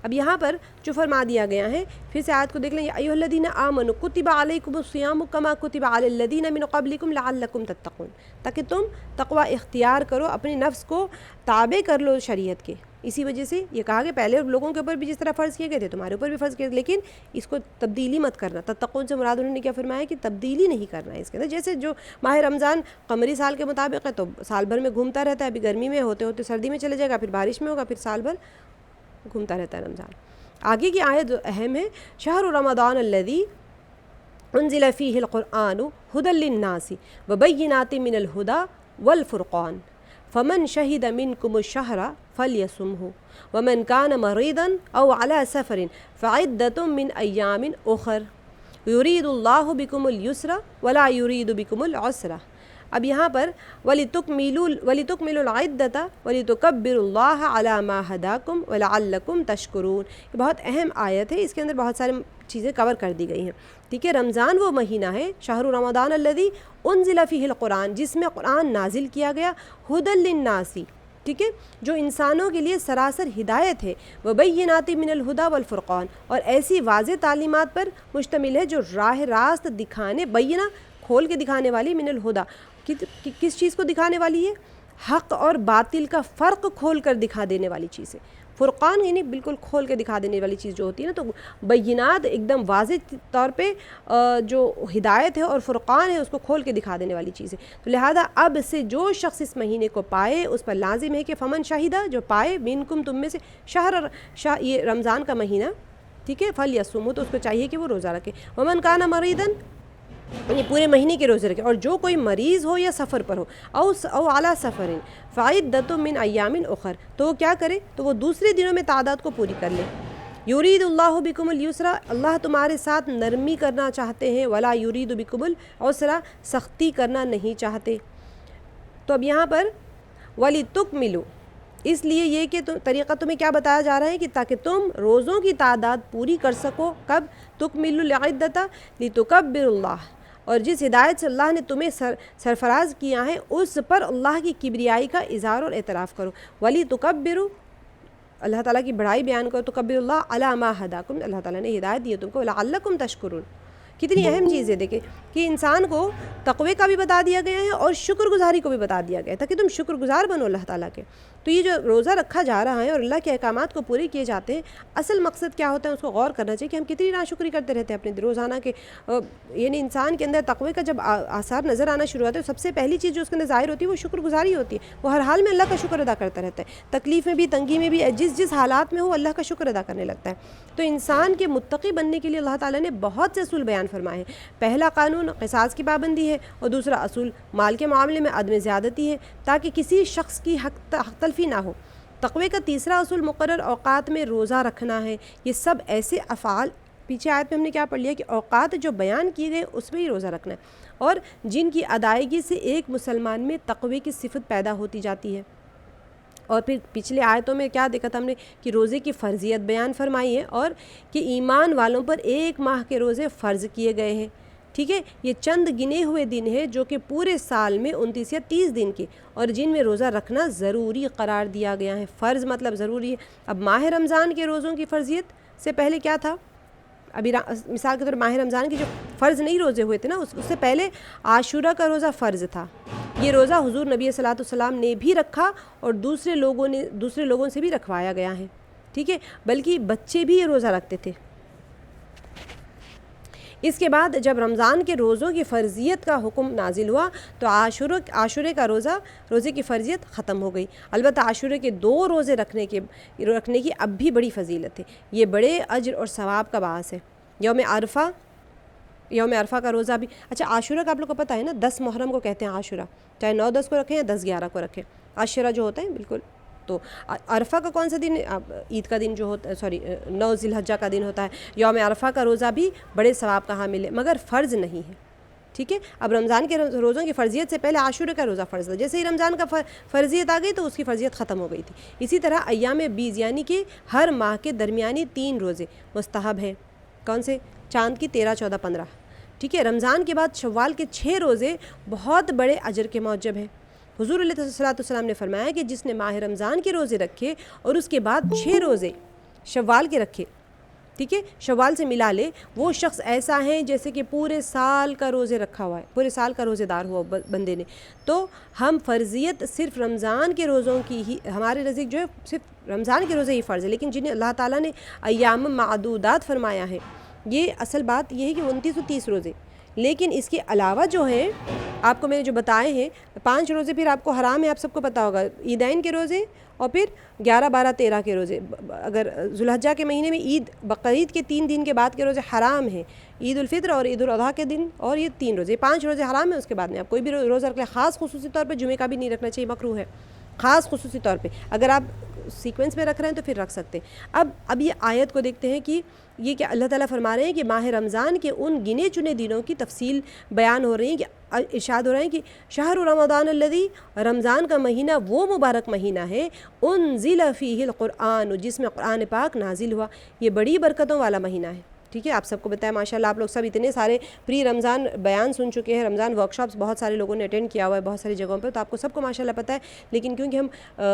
اب یہاں پر جو فرما دیا گیا ہے، پھر سے آیت کو دیکھ لیں، یا ایھا الذین آمنوا کتب علیکم الصیام کما کتب علی الذین من قبلکم لعلکم تتقون، تاکہ تم تقوی اختیار کرو، اپنے نفس کو تابع کر لو شریعت کے. اسی وجہ سے یہ کہا کہ پہلے لوگوں کے اوپر بھی جس طرح فرض کیے گئے تھے تمہارے اوپر بھی فرض کیے، لیکن اس کو تبدیلی مت کرنا. تتقون سے مراد انہوں نے کیا فرمایا کہ تبدیلی نہیں کرنا ہے اس کے اندر. جیسے جو ماہ رمضان قمری سال کے مطابق ہے تو سال بھر میں گھومتا رہتا ہے، ابھی گرمی میں ہوتے ہوتے سردی میں چلے جائے گا، پھر بارش میں ہوگا، پھر سال بھر گھومتا رہتا ہے رمضان. آگے کی آیت جو اہم ہے، شہر رمضان الذی انزل فیہ القرآن ھدی للناس وبینات من الھدی والفرقان فمن شہد منکم الشہر فلیصمہ ومن کان مریضا او علی سفر فعدۃ من ایام اخر یرید اللہ بکم الیسر ولا یرید بکم العسر. اب یہاں پر وَلِتُكْمِلُوا الْعِدَّةَ وَلِتُكَبِّرُوا اللَّهَ عَلَى مَا هَدَاكُمْ وَلَعَلَّكُمْ تَشْكُرُونَ. یہ بہت اہم آیت ہے، اس کے اندر بہت سارے چیزیں کور کر دی گئی ہیں. ٹھیک ہے، رمضان وہ مہینہ ہے، شہر رمضان الذی انزل فیہ القرآن، جس میں قرآن نازل کیا گیا، ھدی للناس، ٹھیک ہے، جو انسانوں کے لیے سراسر ہدایت ہے، وبینات من الھدی والفرقان، اور ایسی واضح تعلیمات پر مشتمل ہے جو راہ راست دکھانے، بینہ کھول کے دکھانے والی، من الھدی کس چیز کو دکھانے والی ہے، حق اور باطل کا فرق کھول کر دکھا دینے والی چیز ہے. فرقان یعنی بالکل کھول کے دکھا دینے والی چیز جو ہوتی ہے نا، تو بینات ایک دم واضح طور پہ جو ہدایت ہے، اور فرقان ہے اس کو کھول کے دکھا دینے والی چیز ہے. تو لہذا اب سے جو شخص اس مہینے کو پائے اس پر لازم ہے کہ فمن شہیدہ، جو پائے، منکم تم میں سے، یہ رمضان کا مہینہ، ٹھیک ہے، فلیصمہ، تو اس کو چاہیے کہ وہ روزہ رکھے. ومن کان مریضا، یعنی پورے مہینے کے روزے رکھے، اور جو کوئی مریض ہو یا سفر پر ہو، او علی سفر فعدۃ من ایام اخر، تو وہ کیا کرے، تو وہ دوسرے دنوں میں تعداد کو پوری کر لے. یرید اللہ بکم الیسر، اللہ تمہارے ساتھ نرمی کرنا چاہتے ہیں، ولا یرید بکم العسر، سختی کرنا نہیں چاہتے. تو اب یہاں پر وَلِتُكْمِلُوا، اس لیے یہ کہ طریقہ تمہیں کیا بتایا جا رہا ہے کہ تاکہ تم روزوں کی تعداد پوری کر سکو. کب؟ تُكْمِلُوا الْعِدَّةَ لِتُكَبِّرُوا اللَّهَ، اور جس ہدایت سے اللہ نے تمہیں سرفراز کیا ہے اس پر اللہ کی کبریائی کا اظہار اور اعتراف کرو. وَلِتُكَبِّرُوا، اللہ تعالیٰ کی بڑائی بیان کرو. تُكَبِّرُوا اللَّهَ عَلَى مَا هَدَاكُمْ، اللہ تعالیٰ نے ہدایت دی ہے تم کو. وَلَعَلَّكُمْ تَشْكُرُونَ، کتنی اہم چیز ہے. دیکھیں کہ انسان کو تقوی کا بھی بتا دیا گیا ہے اور شکر گزاری کو بھی بتا دیا گیا ہے، تاکہ تم شکر گزار بنو اللہ تعالیٰ کے. تو یہ جو روزہ رکھا جا رہا ہے اور اللہ کے احکامات کو پورے کیے جاتے ہیں، اصل مقصد کیا ہوتا ہے اس کو غور کرنا چاہیے کہ ہم کتنی ناشکری کرتے رہتے ہیں اپنے روزانہ کے. یعنی انسان کے اندر تقوی کا جب آثار نظر آنا شروع ہوتا ہے تو سب سے پہلی چیز جو اس کے اندر ظاہر ہوتی ہے وہ شکر گزاری ہوتی ہے. وہ ہر حال میں اللہ کا شکر ادا کرتا رہتا ہے، تکلیف میں بھی، تنگی میں بھی، جس حالات میں ہو اللہ کا شکر ادا کرنے لگتا ہے. تو انسان کے متقی بننے کے لیے اللہ تعالیٰ نے بہت سے اصول بیان فرمائے ہیں. پہلا قانون قصاص کی پابندی ہے، اور دوسرا اصول مال کے معاملے میں عدم زیادتی ہے تاکہ کسی شخص کی حق تلفی نہ ہو. تقوی کا تیسرا اصول مقرر اوقات میں روزہ رکھنا ہے. یہ سب ایسے افعال پیچھے آیت میں ہم نے کیا پڑھ لیا کہ اوقات جو بیان کیے گئے اس میں ہی روزہ رکھنا ہے، اور جن کی ادائیگی سے ایک مسلمان میں تقوی کی صفت پیدا ہوتی جاتی ہے۔ اور پھر پچھلے آیتوں میں کیا دیکھا تھا ہم نے کہ روزے کی فرضیت بیان فرمائی ہے، اور کہ ایمان والوں پر 1 ماہ کے روزے فرض کیے گئے ہیں، ٹھیک ہے۔ یہ چند گنے ہوئے دن ہیں جو کہ پورے سال میں 29 یا 30 دن کے، اور جن میں روزہ رکھنا ضروری قرار دیا گیا ہے۔ فرض مطلب ضروری ہے۔ اب ماہ رمضان کے روزوں کی فرضیت سے پہلے کیا تھا؟ ابھی مثال کے طور ماہ رمضان کے جو فرض نہیں روزے ہوئے تھے نا، اس سے پہلے عاشورہ کا روزہ فرض تھا۔ یہ روزہ حضور نبی صلی اللہ علیہ وسلم نے بھی رکھا، اور دوسرے لوگوں سے بھی رکھوایا گیا ہے، ٹھیک ہے، بلکہ بچے بھی یہ روزہ رکھتے تھے۔ اس کے بعد جب رمضان کے روزوں کی فرضیت کا حکم نازل ہوا تو عاشورے کا روزے کی فرضیت ختم ہو گئی۔ البتہ عاشورے کے 2 روزے رکھنے کی اب بھی بڑی فضیلت ہے، یہ بڑے اجر اور ثواب کا باعث ہے۔ یوم عرفہ کا روزہ بھی، اچھا عاشورہ کا آپ لوگ کو پتہ ہے نا، 10 محرم کو کہتے ہیں عاشورہ، چاہے 9-10 کو رکھیں یا 10-11 کو رکھیں، عاشورہ جو ہوتا ہے بالکل۔ تو عرفہ کا کون سا دن ہے؟ عید کا دن جو ہوتا ہے، 9 ذی الحجہ کا دن ہوتا ہے۔ یوم عرفہ کا روزہ بھی بڑے ثواب کا حامل ہے، مگر فرض نہیں ہے، ٹھیک ہے۔ اب رمضان کے روزوں کی فرضیت سے پہلے عاشورہ کا روزہ فرض تھا، جیسے ہی رمضان کا فرضیت آ گئی تو اس کی فرضیت ختم ہو گئی تھی۔ اسی طرح ایام بیض یعنی کہ ہر ماہ کے درمیانی 3 روزے مستحب ہیں۔ کون سے؟ چاند کی 13، 14، 15، ٹھیک ہے۔ رمضان کے بعد شوال کے 6 روزے بہت بڑے اجر کے موجب ہیں۔ حضور علیہ الصلوۃ والسلام نے فرمایا کہ جس نے ماہ رمضان کے روزے رکھے اور اس کے بعد 6 روزے شوال کے رکھے، ٹھیک ہے، شوال سے ملا لے، وہ شخص ایسا ہے جیسے کہ پورے سال کا روزے رکھا ہوا ہے، پورے سال کا روزے دار ہوا بندے نے۔ تو ہم فرضیت صرف رمضان کے روزوں کی ہی، ہمارے نزدیک جو ہے صرف رمضان کے روزے ہی فرض ہے، لیکن جنہیں اللہ تعالیٰ نے ایام معدودات فرمایا ہے، یہ اصل بات یہ ہے کہ 29 و 30 روزے، لیکن اس کے علاوہ جو ہے آپ کو میں نے جو بتائے ہیں 5 روزے پھر آپ کو حرام ہے، آپ سب کو پتہ ہوگا، عیدین کے روزے اور پھر 11، 12، 13 کے روزے۔ اگر ذو الحجہ کے مہینے میں بقرعید کے 3 دن کے بعد کے روزے حرام ہیں، عید الفطر اور عید الاضحیٰ کے دن، اور یہ 3 روزے، 5 روزے حرام ہیں۔ اس کے بعد میں آپ کوئی بھی روزہ رکھ لیں، خاص خصوصی طور پہ جمعے کا بھی نہیں رکھنا چاہیے، مکروہ ہے خاص خصوصی طور پہ۔ اگر آپ سیکوینس میں رکھ رہے ہیں تو پھر رکھ سکتے ہیں۔ اب یہ آیت کو دیکھتے ہیں کہ یہ کہ اللہ تعالیٰ فرما رہے ہیں کہ ماہ رمضان کے ان گنے چنے دنوں کی تفصیل بیان ہو رہی ہے، کہ ارشاد ہو رہا ہے کہ شہر رمضان الذی، رمضان کا مہینہ وہ مبارک مہینہ ہے، انزل فیہ القرآن، جس میں قرآن پاک نازل ہوا، یہ بڑی برکتوں والا مہینہ ہے، ٹھیک ہے۔ آپ سب کو بتایا ماشاءاللہ، آپ لوگ سب اتنے سارے پری رمضان بیان سن چکے ہیں، رمضان ورکشاپس بہت سارے لوگوں نے اٹینڈ کیا ہوا ہے بہت ساری جگہوں پہ، تو آپ کو سب کو ماشاءاللہ پتہ ہے، لیکن کیونکہ ہم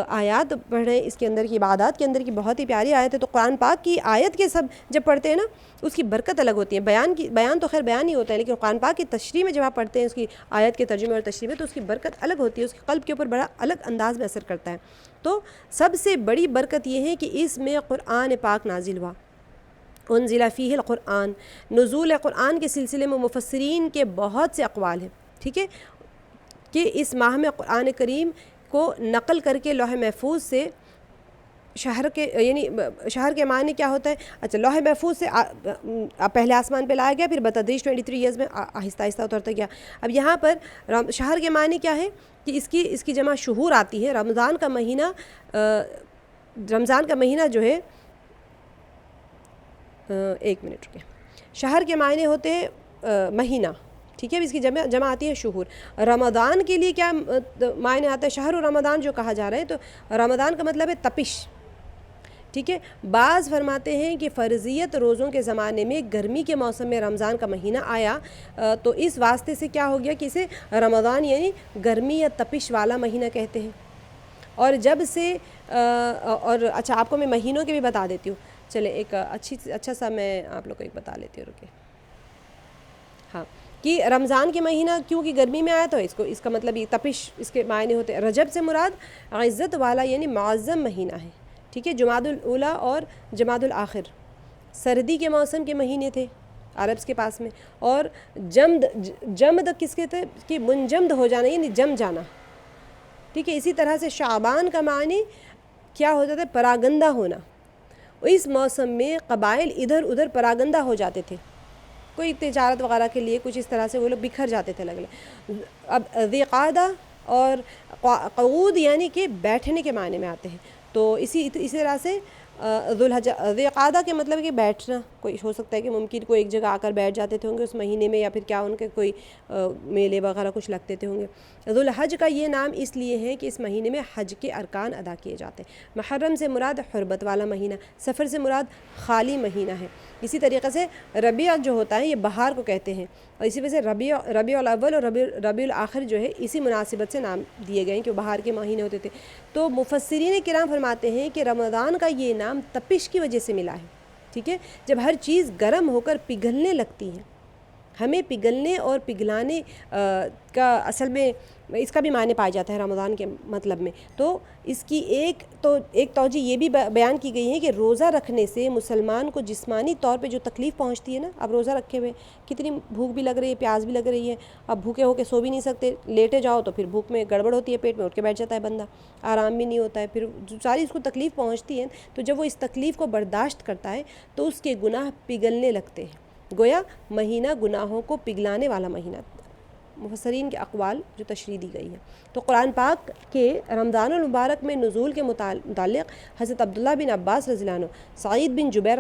آیات پڑھ رہے ہیں اس کے اندر کی، عبادات کے اندر کی بہت ہی پیاری آیت ہے، تو قرآن پاک کی آیت کے سب جب پڑھتے ہیں نا، اس کی برکت الگ ہوتی ہے۔ بیان تو خیر بیان ہی ہوتا ہے، لیکن قرآن پاک کی تشریح میں جب آپ پڑھتے ہیں اس کی آیت کے ترجمے اور تشریح میں، تو اس کی برکت الگ ہوتی ہے، اس کے قلب کے اوپر بڑا الگ انداز میں اثر کرتا ہے۔ تو سب سے بڑی برکت یہ ہے کہ اس میں قرآن پاک نازل ہوا، انزل فیہ القرآن۔ نزول قرآن کے سلسلے میں مفسرین کے بہت سے اقوال ہیں، ٹھیک ہے، کہ اس ماہ میں قرآن کریم کو نقل کر کے لوح محفوظ سے شہر کے معنی کیا ہوتا ہے؟ اچھا، لوح محفوظ سے پہلے آسمان پہ لایا گیا، پھر بتدریج 23 ایئرز میں آہستہ آہستہ اترتا گیا۔ اب یہاں پر شہر کے معنی کیا ہے کہ اس کی جمع شہور آتی ہے۔ رمضان کا مہینہ جو ہے، ایک منٹ رکے، شہر کے معنی ہوتے ہیں مہینہ، ٹھیک ہے، اس کی جمع آتی ہے شہور۔ رمضان کے لیے کیا معنی آتا ہے؟ شہر رمضان جو کہا جا رہا ہے، تو رمضان کا مطلب ہے تپش، ٹھیک ہے۔ بعض فرماتے ہیں کہ فرضیت روزوں کے زمانے میں گرمی کے موسم میں رمضان کا مہینہ آیا، تو اس واسطے سے کیا ہو گیا کہ اسے رمضان یعنی گرمی یا تپش والا مہینہ کہتے ہیں۔ اور جب سے اچھا، آپ کو میں مہینوں کے بھی بتا دیتی ہوں، چلے ایک اچھا سا میں آپ لوگ کو ایک بتا لیتی ہوں، رکے، ہاں، کہ رمضان کے مہینہ کیونکہ گرمی میں آیا تو اس کا مطلب یہ تپش اس کے معنی ہوتے ہیں۔ رجب سے مراد عزت والا یعنی معظم مہینہ ہے، ٹھیک ہے۔ جمادی الاولیٰ اور جمادی الآخر سردی کے موسم کے مہینے تھے عربs کے پاس میں، اور جمد کس کے تھے کہ منجمد ہو جانا یعنی جم جانا، ٹھیک ہے۔ اسی طرح سے شعبان کا معنی کیا ہوتا تھا؟ پراگندہ ہونا۔ اس موسم میں قبائل ادھر ادھر پراگندہ ہو جاتے تھے، کوئی تجارت وغیرہ کے لیے کچھ اس طرح سے وہ لوگ بکھر جاتے تھے الگ الگ۔ اب ذی قعدہ اور قعود یعنی کہ بیٹھنے کے معنی میں آتے ہیں، تو اسی طرح سے ذوالقعدہ کے مطلب کہ بیٹھنا، کوئی ہو سکتا ہے کہ ممکن کوئی ایک جگہ آ کر بیٹھ جاتے تھے ہوں گے اس مہینے میں، یا پھر کیا ان کے کوئی میلے وغیرہ کچھ لگتے تھے ہوں گے۔ ذوالحج کا یہ نام اس لیے ہے کہ اس مہینے میں حج کے ارکان ادا کیے جاتے ہیں۔ محرم سے مراد حرمت والا مہینہ، صفر سے مراد خالی مہینہ ہے۔ اسی طریقے سے ربیع جو ہوتا ہے یہ بہار کو کہتے ہیں، اور اسی وجہ سے ربیع الاول اور ربیع الاخر جو ہے اسی مناسبت سے نام دیے گئے ہیں کہ وہ بہار کے مہینے ہوتے تھے۔ تو مفسرین کرام فرماتے ہیں کہ رمضان کا یہ نام تپش کی وجہ سے ملا ہے، ٹھیک ہے، جب ہر چیز گرم ہو کر پگھلنے لگتی ہے۔ ہمیں پگھلنے اور پگھلانے کا اصل میں اس کا بھی معنی پایا جاتا ہے رمضان کے مطلب میں۔ تو اس کی ایک توجہ یہ بھی بیان کی گئی ہے کہ روزہ رکھنے سے مسلمان کو جسمانی طور پہ جو تکلیف پہنچتی ہے نا، اب روزہ رکھے ہوئے کتنی بھوک بھی لگ رہی ہے، پیاس بھی لگ رہی ہے، اب بھوکے ہو کے سو بھی نہیں سکتے، لیٹے جاؤ تو پھر بھوک میں گڑبڑ ہوتی ہے، پیٹ میں اٹھ کے بیٹھ جاتا ہے بندہ، آرام بھی نہیں ہوتا ہے، پھر ساری اس کو تکلیف پہنچتی ہے۔ تو جب وہ اس تکلیف کو برداشت کرتا ہے تو اس کے گناہ پگھلنے لگتے ہیں، گویا مہینہ گناہوں کو پگھلانے والا مہینہ۔ مفسرین کے اقوال جو تشریح دی گئی ہے۔ تو قرآن پاک کے رمضان المبارک میں نزول کے متعلق حضرت عبداللہ بن عباس رضی اللہ عنہ، سعید بن جبیر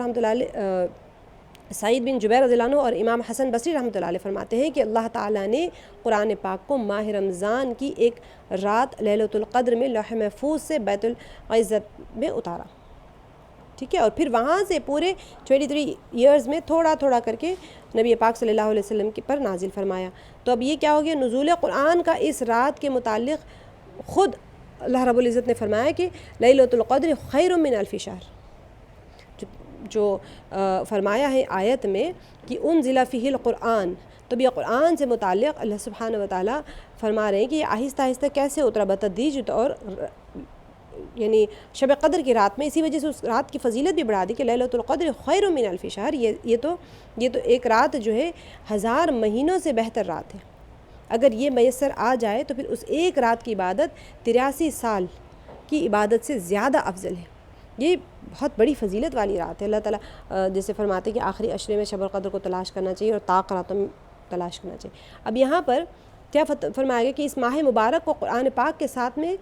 رضی اللہ عنہ اور امام حسن بصری رحمۃ اللہ علیہ فرماتے ہیں کہ اللہ تعالیٰ نے قرآن پاک کو ماہ رمضان کی ایک رات لیلۃ القدر میں لوح محفوظ سے بیت العزت میں اتارا، ٹھیک ہے، اور پھر وہاں سے پورے 23 ایئرز میں تھوڑا تھوڑا کر کے نبی پاک صلی اللہ علیہ وسلم کے پر نازل فرمایا۔ تو اب یہ کیا ہو گیا، نزول قرآن کا اس رات کے متعلق خود اللہ رب العزت نے فرمایا کہ لیلۃ القدر خیر من الف شہر، جو فرمایا ہے آیت میں کہ انزل فیہ القرآن، تو یہ قرآن سے متعلق اللہ سبحانہ وتعالیٰ فرما رہے ہیں کہ یہ آہستہ آہستہ کیسے اترا بتدریج، اور یعنی شب قدر کی رات میں، اسی وجہ سے اس رات کی فضیلت بھی بڑھا دی کہ لیلۃ القدر خیر من الف شہر، یہ تو ایک رات جو ہے 1000 مہینوں سے بہتر رات ہے۔ اگر یہ میسر آ جائے تو پھر اس ایک رات کی عبادت 83 سال کی عبادت سے زیادہ افضل ہے۔ یہ بہت بڑی فضیلت والی رات ہے۔ اللہ تعالیٰ جیسے فرماتے ہیں کہ آخری عشرے میں شب القدر کو تلاش کرنا چاہیے اور طاق راتوں میں تلاش کرنا چاہیے۔ اب یہاں پر کیا فرمایا گیا کہ اس ماہ مبارک کو قرآن پاک کے ساتھ میں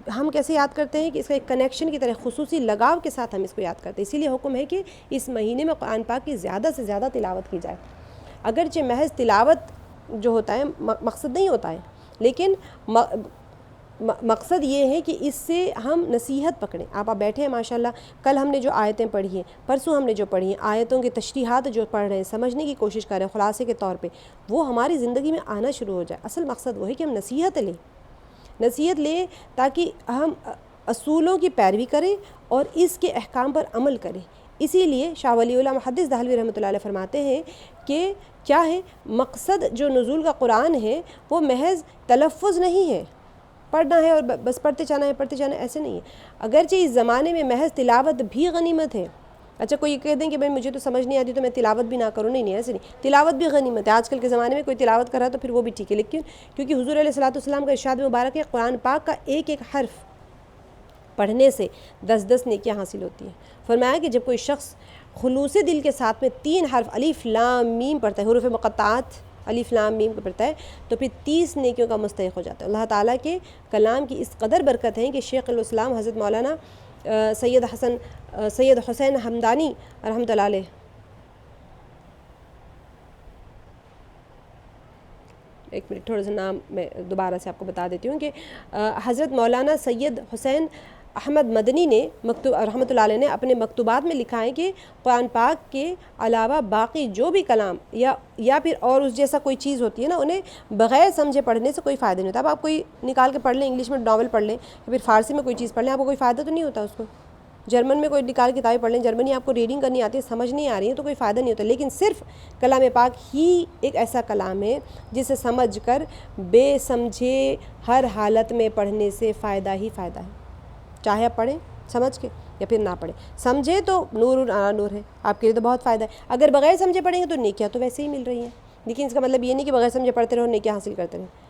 ہم کیسے یاد کرتے ہیں کہ اس کا ایک کنیکشن کی طرح خصوصی لگاؤ کے ساتھ ہم اس کو یاد کرتے ہیں۔ اسی لیے حکم ہے کہ اس مہینے میں قرآن پاک کی زیادہ سے زیادہ تلاوت کی جائے۔ اگرچہ محض تلاوت جو ہوتا ہے مقصد نہیں ہوتا ہے، لیکن مقصد یہ ہے کہ اس سے ہم نصیحت پکڑیں۔ آپ بیٹھے ہیں ماشاءاللہ، کل ہم نے جو آیتیں پڑھی ہیں، پرسوں ہم نے جو پڑھی ہیں، آیتوں کی تشریحات جو پڑھ رہے ہیں، سمجھنے کی کوشش کر رہے ہیں خلاصے کے طور پہ، وہ ہماری زندگی میں آنا شروع ہو جائے۔ اصل مقصد وہ ہے کہ ہم نصیحت لیں تاکہ ہم اصولوں کی پیروی کریں اور اس کے احکام پر عمل کریں۔ اسی لیے شاہ ولی اللہ محدث دہلوی رحمۃ اللہ علیہ فرماتے ہیں کہ کیا ہے مقصد جو نزول کا قرآن ہے وہ محض تلفظ نہیں ہے، پڑھنا ہے اور بس پڑھتے جانا ہے، ایسے نہیں ہے۔ اگرچہ اس زمانے میں محض تلاوت بھی غنیمت ہے۔ اچھا کوئی کہہ دیں کہ بھائی مجھے تو سمجھ نہیں آتی تو میں تلاوت بھی نہ کروں، نہیں ایسے نہیں، تلاوت بھی غنیمت ہے۔ آج کل کے زمانے میں کوئی تلاوت کر رہا ہے تو پھر وہ بھی ٹھیک ہے، لیکن کیونکہ حضور علیہ الصلوۃ والسلام کا ارشاد مبارک ہے قرآن پاک کا ایک ایک حرف پڑھنے سے 10 نیکیاں حاصل ہوتی ہیں۔ فرمایا کہ جب کوئی شخص خلوص دل کے ساتھ میں 3 حرف الف لام میم پڑھتا ہے، حروف مقطعات الف لام میم کو پڑھتا ہے، تو پھر 30 نیکیوں کا مستحق ہو جاتا ہے۔ اللہ تعالیٰ کے کلام کی اس قدر برکت ہے کہ شیخ الاسلام حضرت مولانا سید حسین حمدانی رحمۃ اللہ علیہ، ایک منٹ تھوڑا سا نام میں دوبارہ سے آپ کو بتا دیتی ہوں کہ حضرت مولانا سید حسین احمد مدنی نے رحمۃ اللہ علیہ نے اپنے مکتوبات میں لکھا ہے کہ قرآن پاک کے علاوہ باقی جو بھی کلام یا پھر اور اس جیسا کوئی چیز ہوتی ہے نا، انہیں بغیر سمجھے پڑھنے سے کوئی فائدہ نہیں ہوتا۔ اب آپ کوئی نکال کے پڑھ لیں، انگلش میں ناول پڑھ لیں یا پھر فارسی میں کوئی چیز پڑھ لیں، آپ کو کوئی فائدہ تو نہیں ہوتا اس کو۔ جرمن میں کوئی نکال کتابیں پڑھ لیں، جرمنی آپ کو ریڈنگ کرنی آتی ہے، سمجھ نہیں آ رہی ہے تو کوئی فائدہ نہیں ہوتا۔ لیکن صرف کلام پاک ہی ایک ایسا کلام ہے جسے سمجھ کر بے سمجھے ہر حالت میں پڑھنے سے فائدہ ہی فائدہ ہے، چاہے آپ پڑھیں سمجھ کے یا پھر نہ پڑھیں۔ سمجھے تو نور نور ہے، آپ کے لیے تو بہت فائدہ ہے۔ اگر بغیر سمجھے پڑھیں گے تو نیکیاں تو ویسے ہی مل رہی ہیں، لیکن اس کا مطلب یہ نہیں کہ بغیر سمجھے پڑھتے رہو نیکیاں حاصل کرتے رہیں۔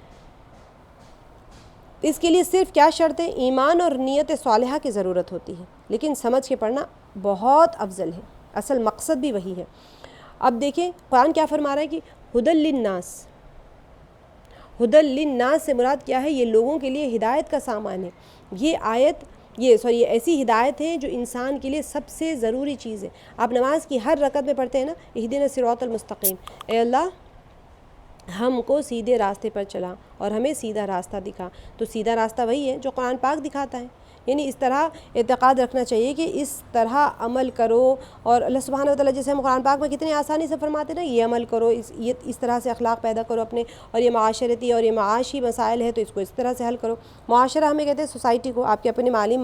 اس کے لیے صرف کیا شرطیں، ایمان اور نیت صالحہ کی ضرورت ہوتی ہے، لیکن سمجھ کے پڑھنا بہت افضل ہے، اصل مقصد بھی وہی ہے۔ اب دیکھیں قرآن کیا فرما رہا ہے کہ ہدی للناس، ہدی للناس سے مراد کیا ہے، یہ لوگوں کے لیے ہدایت کا سامان ہے۔ یہ آیت یہ ایسی ہدایت ہے جو انسان کے لیے سب سے ضروری چیز ہے. آپ نماز کی ہر رکعت میں پڑھتے ہیں نا اہدنا الصراط المستقیم، اے اللہ ہم کو سیدھے راستے پر چلا اور ہمیں سیدھا راستہ دکھا. تو سیدھا راستہ وہی ہے جو قرآن پاک دکھاتا ہے. یعنی اس طرح اعتقاد رکھنا چاہیے کہ اس طرح عمل کرو، اور اللہ سبحانہ و تعالیٰ جیسے ہم قرآن پاک میں کتنے آسانی سے فرماتے ہیں نا، یہ عمل کرو، اس طرح سے اخلاق پیدا کرو اپنے، اور یہ معاشرتی اور یہ معاشی مسائل ہے تو اس کو اس طرح سے حل کرو. معاشرہ ہمیں کہتے ہیں سوسائٹی کو، آپ کے اپنے مالی،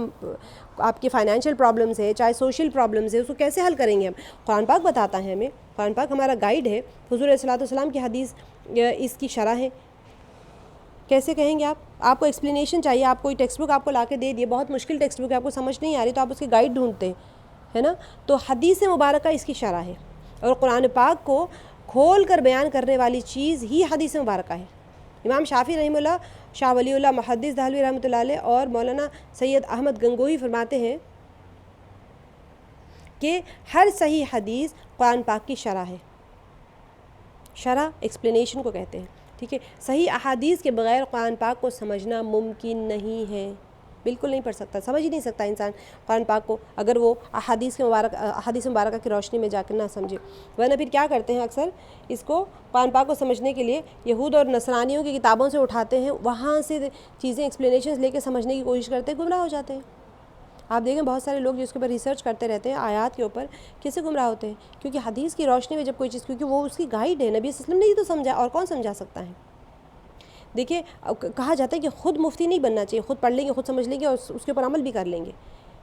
آپ کی فائنینشیل پرابلمز ہے، چاہے سوشل پرابلمز ہے، اس کو کیسے حل کریں گے ہم. قرآن پاک بتاتا ہے ہمیں، قرآن پاک ہمارا گائیڈ ہے. حضور علیہ الصلوۃ والسلام کی حدیث اس کی شرح ہے. کیسے کہیں گے آپ کو ایکسپلینیشن چاہیے، آپ کوئی ٹیکسٹ بک آپ کو لا کے دے دیے، بہت مشکل ٹیکسٹ بک ہے، آپ کو سمجھ نہیں آ رہی تو آپ اس کی گائیڈ ڈھونڈتے ہیں، ہے نا. تو حدیث مبارکہ اس کی شرح ہے، اور قرآن پاک کو کھول کر بیان کرنے والی چیز ہی حدیث مبارکہ ہے. امام شافعی رحمہ اللہ، شاہ ولی اللہ محدث دہلوی رحمۃ اللہ علیہ اور مولانا سید احمد گنگوہی فرماتے ہیں کہ ہر صحیح حدیث قرآن پاک کی شرح ہے. شرح ایکسپلینیشن کو کہتے ہیں. ٹھیک ہے، صحیح احادیث کے بغیر قرآن پاک کو سمجھنا ممکن نہیں ہے، بالکل نہیں پڑھ سکتا، سمجھ ہی نہیں سکتا انسان قرآن پاک کو اگر وہ احادیث مبارکہ کی روشنی میں جا کر نہ سمجھے. ورنہ پھر کیا کرتے ہیں اکثر اس کو، قرآن پاک کو سمجھنے کے لیے یہود اور نصرانیوں کی کتابوں سے اٹھاتے ہیں، وہاں سے چیزیں ایکسپلینیشنز لے کے سمجھنے کی کوشش کرتے ہیں، گمراہ ہو جاتے ہیں. آپ دیکھیں بہت سارے لوگ جو اس کے اوپر ریسرچ کرتے رہتے ہیں آیات کے اوپر، کیسے گمراہ ہوتے ہیں؟ کیونکہ حدیث کی روشنی میں جب کوئی چیز، کیونکہ وہ اس کی گائیڈ ہے، نبی صلی اللہ علیہ وسلم نے ہی تو سمجھا، اور کون سمجھا سکتا ہے؟ دیکھیں کہا جاتا ہے کہ خود مفتی نہیں بننا چاہیے، خود پڑھ لیں گے، خود سمجھ لیں گے اور اس کے اوپر عمل بھی کر لیں گے.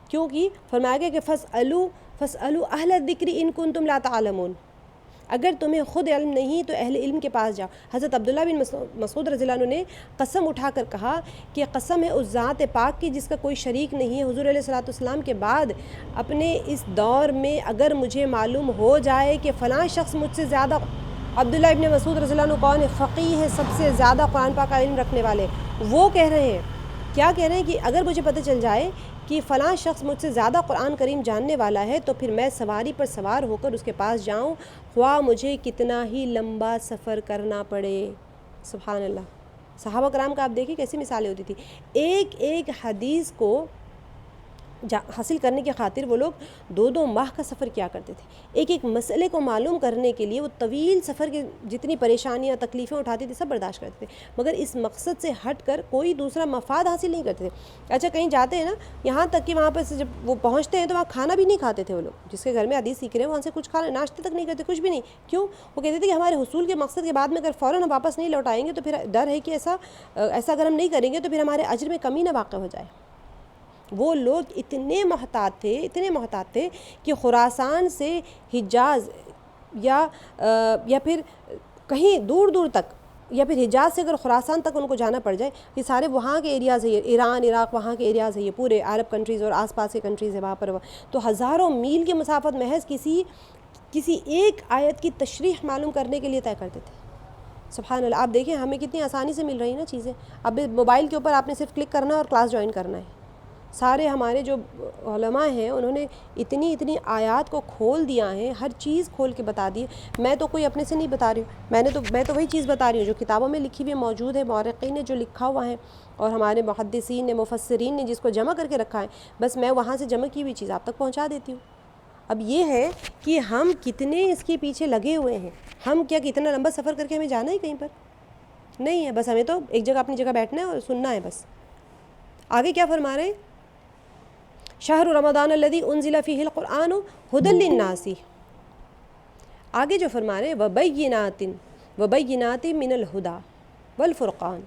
کیونکہ فرمایا گیا کہ فَاسْأَلُوا أَهْلَ الذِّكْرِ إِن كُنتُمْ لَا تَعْلَمُونَ، اگر تمہیں خود علم نہیں تو اہل علم کے پاس جاؤ. حضرت عبداللہ بن مسعود رضی اللہ عنہ نے قسم اٹھا کر کہا کہ قسم ہے اس ذات پاک کی جس کا کوئی شریک نہیں ہے، حضور علیہ الصلوۃ والسلام کے بعد اپنے اس دور میں اگر مجھے معلوم ہو جائے کہ فلاں شخص مجھ سے زیادہ، عبداللہ ابن مسعود رضی اللہ عنہ کون ہے؟ فقیہ ہے، سب سے زیادہ قرآن پاک کا علم رکھنے والے. وہ کہہ رہے ہیں، کیا کہہ رہے ہیں کہ اگر مجھے پتہ چل جائے کہ فلاں شخص مجھ سے زیادہ قرآن کریم جاننے والا ہے تو پھر میں سواری پر سوار ہو کر اس کے پاس جاؤں، خواہ مجھے کتنا ہی لمبا سفر کرنا پڑے. سبحان اللہ. صحابہ کرام کا آپ دیکھیں کیسی مثالیں ہوتی تھی. ایک ایک حدیث کو حاصل کرنے کی خاطر وہ لوگ 2 ماہ کا سفر کیا کرتے تھے. ایک ایک مسئلے کو معلوم کرنے کے لیے وہ طویل سفر کے جتنی پریشانیاں تکلیفیں اٹھاتے تھے سب برداشت کرتے تھے، مگر اس مقصد سے ہٹ کر کوئی دوسرا مفاد حاصل نہیں کرتے تھے. اچھا کہیں جاتے ہیں نا، یہاں تک کہ وہاں پر سے جب وہ پہنچتے ہیں تو وہاں کھانا بھی نہیں کھاتے تھے. وہ لوگ جس کے گھر میں حدیث سیکھ رہے ہیں وہاں سے کچھ کھانا، ناشتے تک نہیں کرتے، کچھ بھی نہیں. کیوں؟ وہ کہتے تھے کہ ہمارے حصول کے مقصد کے بعد میں اگر فوراً ہم واپس نہیں لوٹ آئیں گے تو پھر ڈر ہے کہ ایسا اگر ہم نہیں کریں گے تو پھر ہمارے اجر میں کمی نہ واقع ہو جائے. وہ لوگ اتنے محتاط تھے کہ خراسان سے حجاز یا پھر کہیں دور دور تک، یا پھر حجاز سے اگر خراسان تک ان کو جانا پڑ جائے، یہ سارے وہاں کے ایریاز ہے، ایران عراق وہاں کے ایریاز ہے، یہ پورے عرب کنٹریز اور آس پاس کے کنٹریز ہے وہاں پر، تو ہزاروں میل کی مسافت محض کسی ایک آیت کی تشریح معلوم کرنے کے لیے طے کرتے تھے. سبحان اللہ. آپ دیکھیں ہمیں کتنی آسانی سے مل رہی نا چیزیں. اب موبائل کے اوپر آپ نے صرف کلک کرنا ہے اور کلاس جوائن کرنا ہے. سارے ہمارے جو علماء ہیں انہوں نے اتنی آیات کو کھول دیا ہے، ہر چیز کھول کے بتا دی. میں تو کوئی اپنے سے نہیں بتا رہی ہوں، میں تو وہی چیز بتا رہی ہوں جو کتابوں میں لکھی ہوئی موجود ہے، مورخین نے جو لکھا ہوا ہے اور ہمارے محدثین نے، مفسرین نے جس کو جمع کر کے رکھا ہے، بس میں وہاں سے جمع کی ہوئی چیز آپ تک پہنچا دیتی ہوں. اب یہ ہے کہ ہم کتنے اس کے پیچھے لگے ہوئے ہیں. ہم کتنا لمبا سفر کر کے ہمیں جانا ہے کہیں پر نہیں ہے، بس ہمیں تو ایک جگہ اپنی جگہ بیٹھنا ہے اور سننا ہے بس. آگے کیا فرما رہے ہیں؟ شہر رمضان الذی انزل فیہ القرآن ھدی للناس. آگے جو فرما رہے ہیں وبینات من الہدی والفرقان.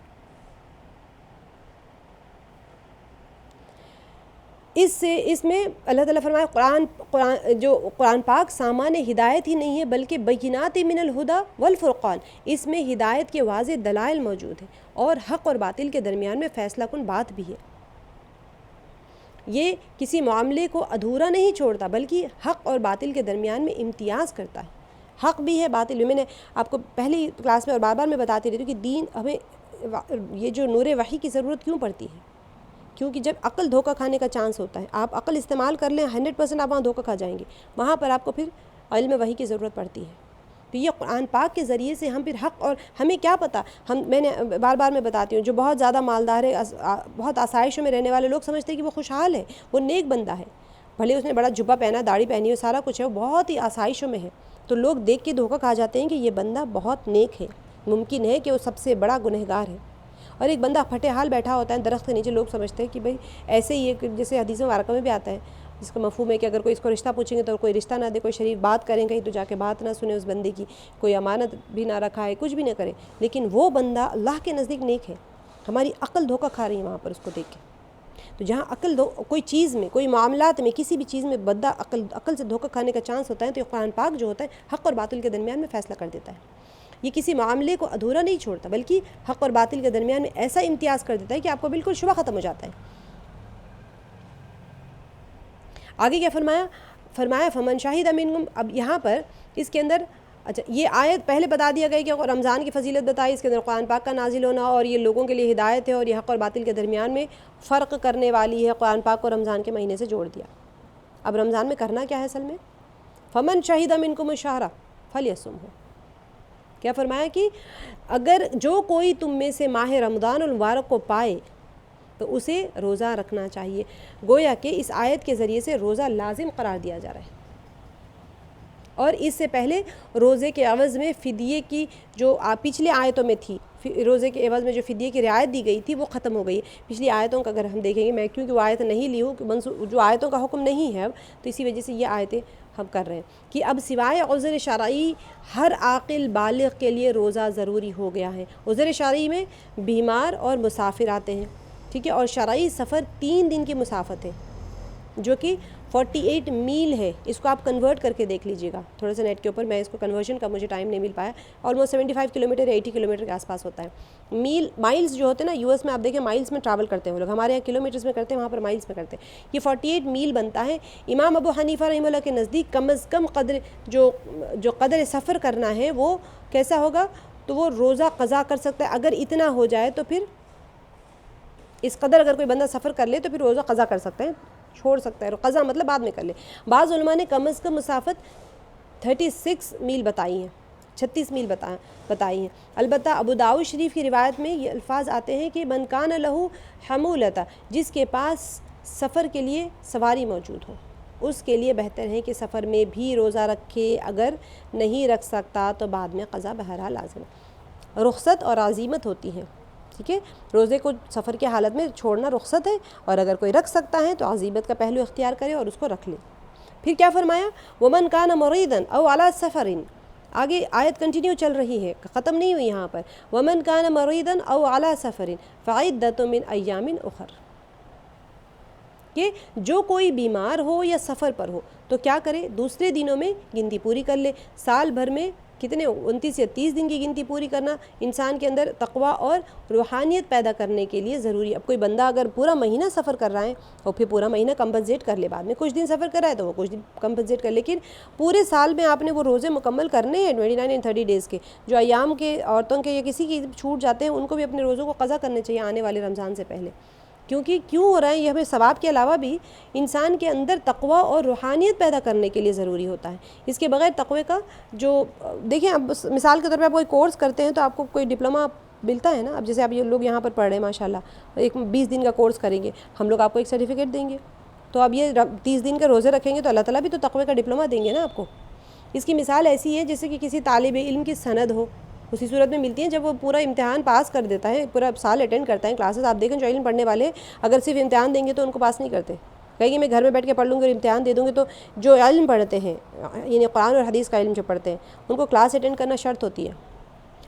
اس میں اللہ تعالیٰ فرمایا قرآن پاک سامان ہدایت ہی نہیں ہے بلکہ بینات من الہدی والفرقان. اس میں ہدایت کے واضح دلائل موجود ہیں اور حق اور باطل کے درمیان میں فیصلہ کن بات بھی ہے. یہ کسی معاملے کو ادھورا نہیں چھوڑتا بلکہ حق اور باطل کے درمیان میں امتیاز کرتا ہے. حق بھی ہے باطل بھی. میں نے آپ کو پہلی کلاس میں اور بار بار میں بتاتی رہتی ہوں کہ دین ہمیں یہ جو نور وحی کی ضرورت کیوں پڑتی ہے، کیونکہ جب عقل دھوکہ کھانے کا چانس ہوتا ہے، آپ عقل استعمال کر لیں 100% آپ وہاں دھوکہ کھا جائیں گے. وہاں پر آپ کو پھر علم وحی کی ضرورت پڑتی ہے. تو یہ قرآن پاک کے ذریعے سے ہم پھر حق، اور ہمیں کیا پتہ، میں نے بار بار میں بتاتی ہوں، جو بہت زیادہ مالدار ہے، بہت آسائشوں میں رہنے والے لوگ سمجھتے ہیں کہ وہ خوشحال ہے، وہ نیک بندہ ہے، بھلے اس نے بڑا جبہ پہنا، داڑھی پہنی ہو، سارا کچھ ہے، وہ بہت ہی آسائشوں میں ہے، تو لوگ دیکھ کے دھوکہ کھا جاتے ہیں کہ یہ بندہ بہت نیک ہے، ممکن ہے کہ وہ سب سے بڑا گنہگار ہے۔ اور ایک بندہ پھٹے حال بیٹھا ہوتا ہے درخت کے نیچے، لوگ سمجھتے ہیں کہ بھئی ایسے ہی ایک، جیسے حدیث مبارکہ میں بھی آتا ہے جس کا مفہوم ہے کہ اگر کوئی اس کو رشتہ پوچھیں گے تو کوئی رشتہ نہ دے، کوئی شریف بات کریں کہیں تو جا کے بات نہ سنے اس بندے کی، کوئی امانت بھی نہ رکھا ہے، کچھ بھی نہ کرے، لیکن وہ بندہ اللہ کے نزدیک نیک ہے۔ ہماری عقل دھوکہ کھا رہی ہے وہاں پر اس کو دیکھ کے۔ تو جہاں عقل کوئی چیز میں، کوئی معاملات میں، کسی بھی چیز میں بندہ عقل سے دھوکہ کھانے کا چانس ہوتا ہے، تو یہ قرآن پاک جو ہوتا ہے حق اور باطل کے درمیان میں فیصلہ کر دیتا ہے۔ یہ کسی معاملے کو ادھورا نہیں چھوڑتا، بلکہ حق اور باطل کے درمیان میں ایسا امتیاز کر دیتا ہے کہ آپ کو بالکل شبہ ختم ہو جاتا ہے۔ آگے کیا فرمایا فمن شاہد منکم، اب یہاں پر اس کے اندر، اچھا یہ آیت پہلے بتا دیا گیا کہ رمضان کی فضیلت بتائی، اس کے اندر قرآن پاک کا نازل ہونا، اور یہ لوگوں کے لیے ہدایت ہے، اور یہ حق اور باطل کے درمیان میں فرق کرنے والی ہے، قرآن پاک کو رمضان کے مہینے سے جوڑ دیا۔ اب رمضان میں کرنا کیا ہے اصل میں؟ فمن شہد منکم الشہر فلیصمہ، کیا فرمایا کہ اگر جو کوئی تم میں سے ماہ رمضان المبارک کو پائے تو اسے روزہ رکھنا چاہیے۔ گویا کہ اس آیت کے ذریعے سے روزہ لازم قرار دیا جا رہا ہے، اور اس سے پہلے روزے کے عوض میں فدیے کی جو پچھلے آیتوں میں تھی، روزے کے عوض میں جو فدیے کی رعایت دی گئی تھی وہ ختم ہو گئی۔ پچھلی آیتوں کا اگر ہم دیکھیں گے، میں کیونکہ وہ آیت نہیں لی ہوں، جو آیتوں کا حکم نہیں ہے اب، تو اسی وجہ سے یہ آیتیں ہم کر رہے ہیں کہ اب سوائے عذر شرعی ہر عاقل بالغ کے لیے روزہ ضروری ہو گیا ہے۔ عذر شرعی میں بیمار اور مسافر آتے ہیں، ٹھیک ہے، اور شرعی سفر 3 دن کی مسافت ہے جو کہ 48 میل ہے۔ اس کو آپ کنورٹ کر کے دیکھ لیجئے گا تھوڑا سا نیٹ کے اوپر، میں اس کو کنورژن کا مجھے ٹائم نہیں مل پایا، آلموسٹ 75 کلومیٹر یا 80 کلومیٹر کے آس پاس ہوتا ہے۔ مائلز جو ہوتے ہیں نا، یو ایس میں آپ دیکھیں مائلز میں ٹریول کرتے ہیں وہ لوگ، ہمارے یہاں کلومیٹرز میں کرتے ہیں، وہاں پر مائلز میں کرتے ہیں۔ یہ 48 میل بنتا ہے۔ امام ابو حنیفہ رحمہ اللہ کے نزدیک کم از کم جو قدر سفر کرنا ہے وہ کیسا ہوگا، تو وہ روزہ قضا کر سکتا ہے۔ اگر اتنا ہو جائے تو پھر اس قدر اگر کوئی بندہ سفر کر لے تو پھر روزہ قضا کر سکتے ہیں، چھوڑ سکتا ہے، قضا مطلب بعد میں کر لے۔ بعض علماء نے کم از کم مسافت 36 میل بتائی ہیں، 36 میل بتائی ہیں۔ البتہ ابو داؤد شریف کی روایت میں یہ الفاظ آتے ہیں کہ من کان لہ حمولۃ، جس کے پاس سفر کے لیے سواری موجود ہو اس کے لیے بہتر ہے کہ سفر میں بھی روزہ رکھے، اگر نہیں رکھ سکتا تو بعد میں قضا بہرحال لازم ہے۔ رخصت اور عزیمت ہوتی ہے، ٹھیک ہے، روزے کو سفر کے حالت میں چھوڑنا رخصت ہے، اور اگر کوئی رکھ سکتا ہے تو عزیمت کا پہلو اختیار کرے اور اس کو رکھ لے۔ پھر کیا فرمایا، ومن کان مریضا او علی سفر، آگے آیت کنٹینیو چل رہی ہے، ختم نہیں ہوئی یہاں پر، ومن کان مریضا او علی سفر فعدۃ من ایام اخر، کہ جو کوئی بیمار ہو یا سفر پر ہو تو کیا کرے، دوسرے دنوں میں گنتی پوری کر لے۔ سال بھر میں کتنے 29 یا 30 دن کی گنتی پوری کرنا انسان کے اندر تقوی اور روحانیت پیدا کرنے کے لیے ضروری ہے۔ اب کوئی بندہ اگر پورا مہینہ سفر کر رہا ہے اور پھر پورا مہینہ کمپنسیٹ کر لے، بعد میں کچھ دن سفر کر رہا ہے تو وہ کچھ دن کمپنسیٹ کر، لیکن پورے سال میں آپ نے وہ روزے مکمل کرنے ہیں 29 and 30 ڈیز کے۔ جو ایام کے عورتوں کے یا کسی کی چھوٹ جاتے ہیں ان کو بھی اپنے روزوں کو قضا کرنے چاہیے آنے والے رمضان سے پہلے۔ کیونکہ کیوں ہو رہا ہے یہ، ہمیں ثواب کے علاوہ بھی انسان کے اندر تقوی اور روحانیت پیدا کرنے کے لیے ضروری ہوتا ہے۔ اس کے بغیر تقوی کا جو دیکھیں، اب مثال کے طور پہ آپ کوئی کورس کرتے ہیں تو آپ کو کوئی ڈپلومہ ملتا ہے نا، اب جیسے آپ یہ لوگ یہاں پر پڑھ رہے ہیں ماشاءاللہ، ایک 20 دن کا کورس کریں گے ہم لوگ، آپ کو ایک سرٹیفکیٹ دیں گے، تو اب یہ 30 دن کے روزے رکھیں گے تو اللہ تعالیٰ بھی تو تقوی کا ڈپلومہ دیں گے نا آپ کو۔ اس کی مثال ایسی ہے جیسے کہ کسی طالب علم کی سند ہو، اسی صورت میں ملتی ہیں جب وہ پورا امتحان پاس کر دیتا ہے، پورا سال اٹینڈ کرتا ہے کلاسز۔ آپ دیکھیں جو علم پڑھنے والے اگر صرف امتحان دیں گے تو ان کو پاس نہیں کرتے، کہیں گے میں گھر میں بیٹھ کے پڑھ لوں گی اور امتحان دے دوں گی۔ تو جو علم پڑھتے ہیں، یعنی قرآن اور حدیث کا علم جو پڑھتے ہیں، ان کو کلاس اٹینڈ کرنا شرط ہوتی ہے۔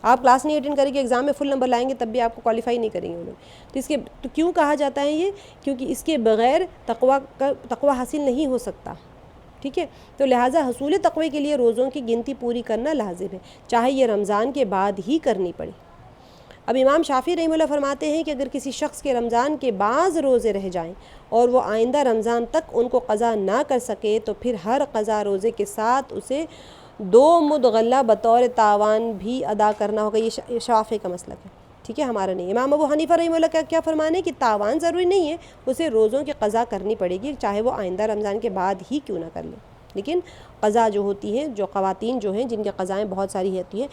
آپ کلاس نہیں اٹینڈ کریں گے، ایگزام میں فل نمبر لائیں گے تب بھی آپ کو کوالیفائی نہیں کریں گے وہ لوگ۔ تو کیوں کہا جاتا ہے یہ؟ کیونکہ اس کے بغیر تقوی حاصل نہیں ہو سکتا، ٹھیک ہے۔ تو لہٰذا حصول تقوی کے لیے روزوں کی گنتی پوری کرنا لازم ہے، چاہے یہ رمضان کے بعد ہی کرنی پڑے۔ اب امام شافعی رحمہ اللہ فرماتے ہیں کہ اگر کسی شخص کے رمضان کے بعض روزے رہ جائیں اور وہ آئندہ رمضان تک ان کو قضا نہ کر سکے تو پھر ہر قضا روزے کے ساتھ اسے 2 مد غلہ بطور تاوان بھی ادا کرنا ہوگا۔ یہ شافعی کا مسلک ہے، ٹھیک ہے، ہمارا نہیں۔ امام ابو حنیفہ رحمہ اللہ کا کیا فرمان ہے کہ تاوان ضروری نہیں ہے، اسے روزوں کی قضا کرنی پڑے گی، چاہے وہ آئندہ رمضان کے بعد ہی کیوں نہ کر لے۔ لیکن قضا جو ہوتی ہیں، جو خواتین جو ہیں جن کے قضائیں بہت ساری ہوتی ہیں،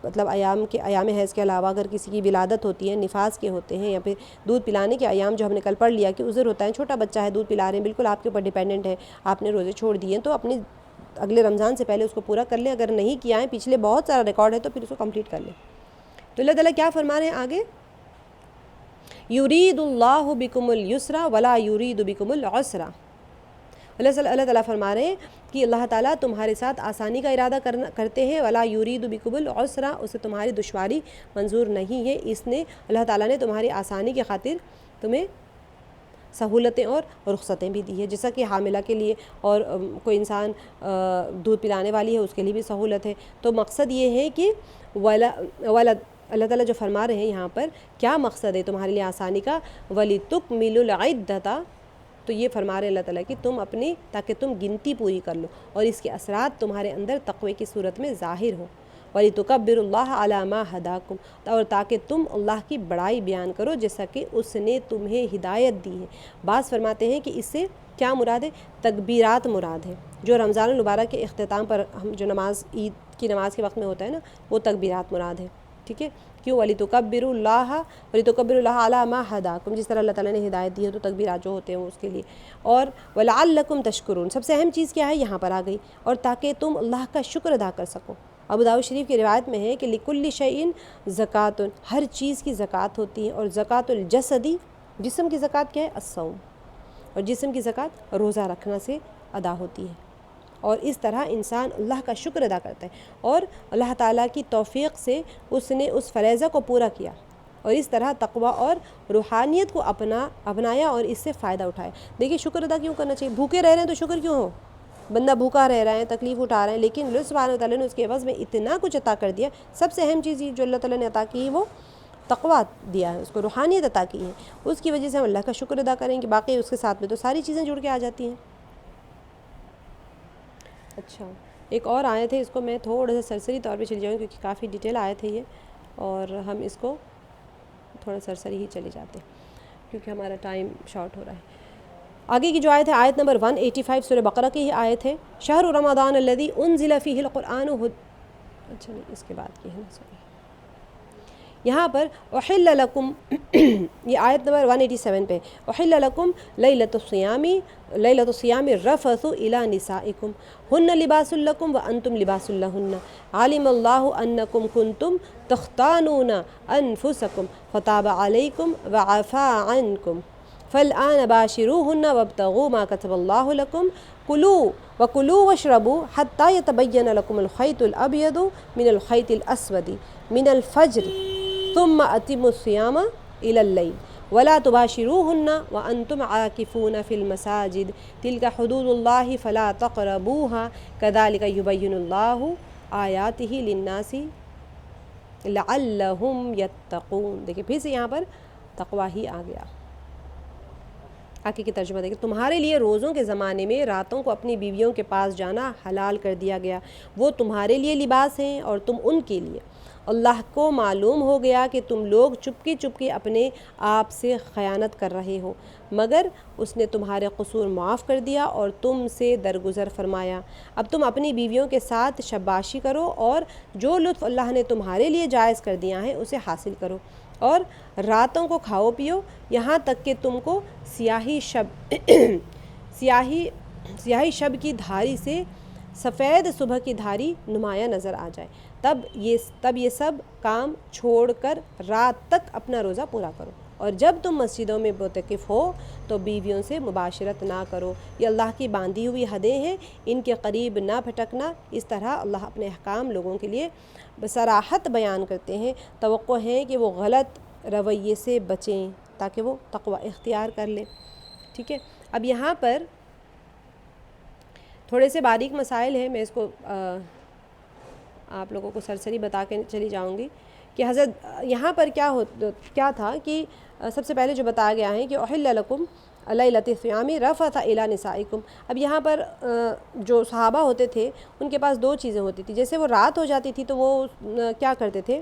مطلب ایام حیض کے علاوہ اگر کسی کی ولادت ہوتی ہے، نفاس کے ہوتے ہیں، یا پھر دودھ پلانے کے ایام جو ہم نے کل پڑھ لیا کہ عذر ہوتا ہے، چھوٹا بچہ ہے دودھ پلا رہے ہیں، بالکل آپ کے اوپر ڈیپینڈنٹ ہے، آپ نے روزے چھوڑ دیے ہیں، تو اپنی اگلے رمضان سے پہلے اس کو پورا کر لیں، اگر نہیں کیا ہے پچھلے بہت سارا ریکارڈ ہے تو پھر اس کو کمپلیٹ کر لیں۔ تو اللہ تعالیٰ کیا فرما رہے ہیں آگے؟ یرید اللہ بکم اليسر ولا یرید بکم العسر۔ اللہ تعالیٰ فرما رہے ہیں کہ اللہ تعالیٰ تمہارے ساتھ آسانی کا ارادہ کرتے ہیں، ولا یرید بکم العسر، اسے تمہاری دشواری منظور نہیں ہے، اس نے اللہ تعالیٰ نے تمہاری آسانی کی خاطر تمہیں سہولتیں اور رخصتیں بھی دی ہے، جیسا کہ حاملہ کے لیے اور کوئی انسان دودھ پلانے والی ہے اس کے لیے بھی سہولت ہے۔ تو مقصد یہ ہے کہ اللہ تعالیٰ جو فرما رہے ہیں یہاں پر کیا مقصد ہے تمہارے لیے آسانی کا، وَلِتُكْمِلُوا الْعِدَّةَ، تو یہ فرما رہے ہیں اللہ تعالیٰ کہ تم اپنی تاکہ تم گنتی پوری کر لو اور اس کے اثرات تمہارے اندر تقوی کی صورت میں ظاہر ہو، وَلِتُكَبِّرُوا اللَّهَ عَلَى مَا هَدَاكُمْ، اور تاکہ تم اللہ کی بڑائی بیان کرو جیسا کہ اس نے تمہیں ہدایت دی ہے۔ بعض فرماتے ہیں کہ اس سے کیا مراد ہے؟ تکبیرات مراد ہے، جو رمضان المبارک کے اختتام پر ہم جو نماز عید کی نماز کے وقت میں ہوتا ہے نا، وہ تکبیرات مراد ہے، ٹھیک ہے؟ کیوں؟ وَلِتُكَبِّرُوا اللَّهَ عَلَى مَا هَدَاكُمْ، جس طرح اللہ تعالیٰ نے ہدایت دی ہے تو تکبیرات جو ہوتے ہیں اس کے لیے، اور وَلَعَلَّكُمْ تَشْكُرُونَ، سب سے اہم چیز کیا ہے یہاں پر آ گئی، اور تاکہ تم اللہ کا شکر ادا کر سکو۔ ابو داؤد شریف کی روایت میں ہے کہ لِكُلِّ شَيْءٍ زَكَاةٌ، ہر چیز کی زکوٰۃ ہوتی ہے، اور زکوٰۃ الجسدی، جسم کی زکوٰۃ کیا ہے؟ الصوم، اور جسم کی زکوٰۃ روزہ رکھنا سے ادا ہوتی ہے، اور اس طرح انسان اللہ کا شکر ادا کرتا ہے، اور اللہ تعالیٰ کی توفیق سے اس نے اس فریضہ کو پورا کیا، اور اس طرح تقوی اور روحانیت کو اپنایا اور اس سے فائدہ اٹھایا۔ دیکھیے شکر ادا کیوں کرنا چاہیے؟ بھوکے رہ رہے ہیں تو شکر کیوں ہو؟ بندہ بھوکا رہ رہا ہے، تکلیف اٹھا رہے ہیں، لیکن اللہ سبحانہ وتعالیٰ نے اس کے عوض میں اتنا کچھ عطا کر دیا۔ سب سے اہم چیز جو اللہ تعالیٰ نے عطا کی ہے وہ تقوی دیا ہے، اس کو روحانیت عطا کی ہے، اس کی وجہ سے ہم اللہ کا شکر ادا کریں گے، باقی اس کے ساتھ میں تو ساری چیزیں جڑ کے آ جاتی ہیں۔ اچھا، ایک اور آیت ہے، اس کو میں تھوڑا سا سرسری طور پہ چلی جاؤں کیونکہ کافی ڈیٹیل آیت ہے یہ، اور ہم اس کو تھوڑا سرسری ہی چلے جاتے ہیں کیونکہ ہمارا ٹائم شارٹ ہو رہا ہے۔ آگے کی جو آیت ہے آیت نمبر 185 سورہ بقرہ کی ہی آیت ہے، شہر رمضان الذی انزل فیہ القرآن اچھا نہیں، اس کے بعد کی ہے نا، سوری، یہاں پر احل لکم یہ آیت نمبر 187 پہ، احل لکم لیلۃ الصیام الرفث الی نسائکم ہن لباس لکم وانتم لباس لہن علم اللہ انکم کنتم تختانون انفسکم فتاب علیکم وعفا عنکم فالآن باشروہن وابتغوا ما کتب اللہ لکم وکلوا واشربوا حتی یتبین لکم الخیط الابیض من الخیط الاسود من الفجر ثم اتموا الصیام الی اللیل ولا تباشروہن وانتم عاکفون فی المساجد تلک حدود اللہ فلا تقربوها کذالک یبین اللہ آیاتہ للناس لعلہم یتقون۔ دیکھیں پھر سے یہاں پر تقوی ہی آ گیا۔ آگے کی ترجمہ دیکھیں، تمہارے لیے روزوں کے زمانے میں راتوں کو اپنی بیویوں کے پاس جانا حلال کر دیا گیا، وہ تمہارے لیے لباس ہیں اور تم ان کے لیے۔ اللہ کو معلوم ہو گیا کہ تم لوگ چپکے چپکے اپنے آپ سے خیانت کر رہے ہو، مگر اس نے تمہارے قصور معاف کر دیا اور تم سے درگزر فرمایا۔ اب تم اپنی بیویوں کے ساتھ شباشی کرو اور جو لطف اللہ نے تمہارے لیے جائز کر دیا ہے اسے حاصل کرو، اور راتوں کو کھاؤ پیو یہاں تک کہ تم کو سیاہی شب کی دھاری سے سفید صبح کی دھاری نمایاں نظر آ جائے، تب یہ سب کام چھوڑ کر رات تک اپنا روزہ پورا کرو، اور جب تم مسجدوں میں معتکف ہو تو بیویوں سے مباشرت نہ کرو، یہ اللہ کی باندھی ہوئی حدیں ہیں، ان کے قریب نہ پھٹکنا۔ اس طرح اللہ اپنے احکام لوگوں کے لیے بصراحت بیان کرتے ہیں، توقع ہے کہ وہ غلط رویے سے بچیں تاکہ وہ تقوی اختیار کر لیں، ٹھیک ہے۔ اب یہاں پر تھوڑے سے باریک مسائل ہیں، میں اس کو آپ لوگوں کو سرسری بتا کے چلی جاؤں گی کہ حضرت یہاں پر کیا تھا کہ سب سے پہلے جو بتایا گیا ہے کہ احل لکم لیلۃ الصیام رفث الی نسائکم۔ اب یہاں پر جو صحابہ ہوتے تھے ان کے پاس دو چیزیں ہوتی تھی، جیسے وہ رات ہو جاتی تھی تو وہ کیا کرتے تھے،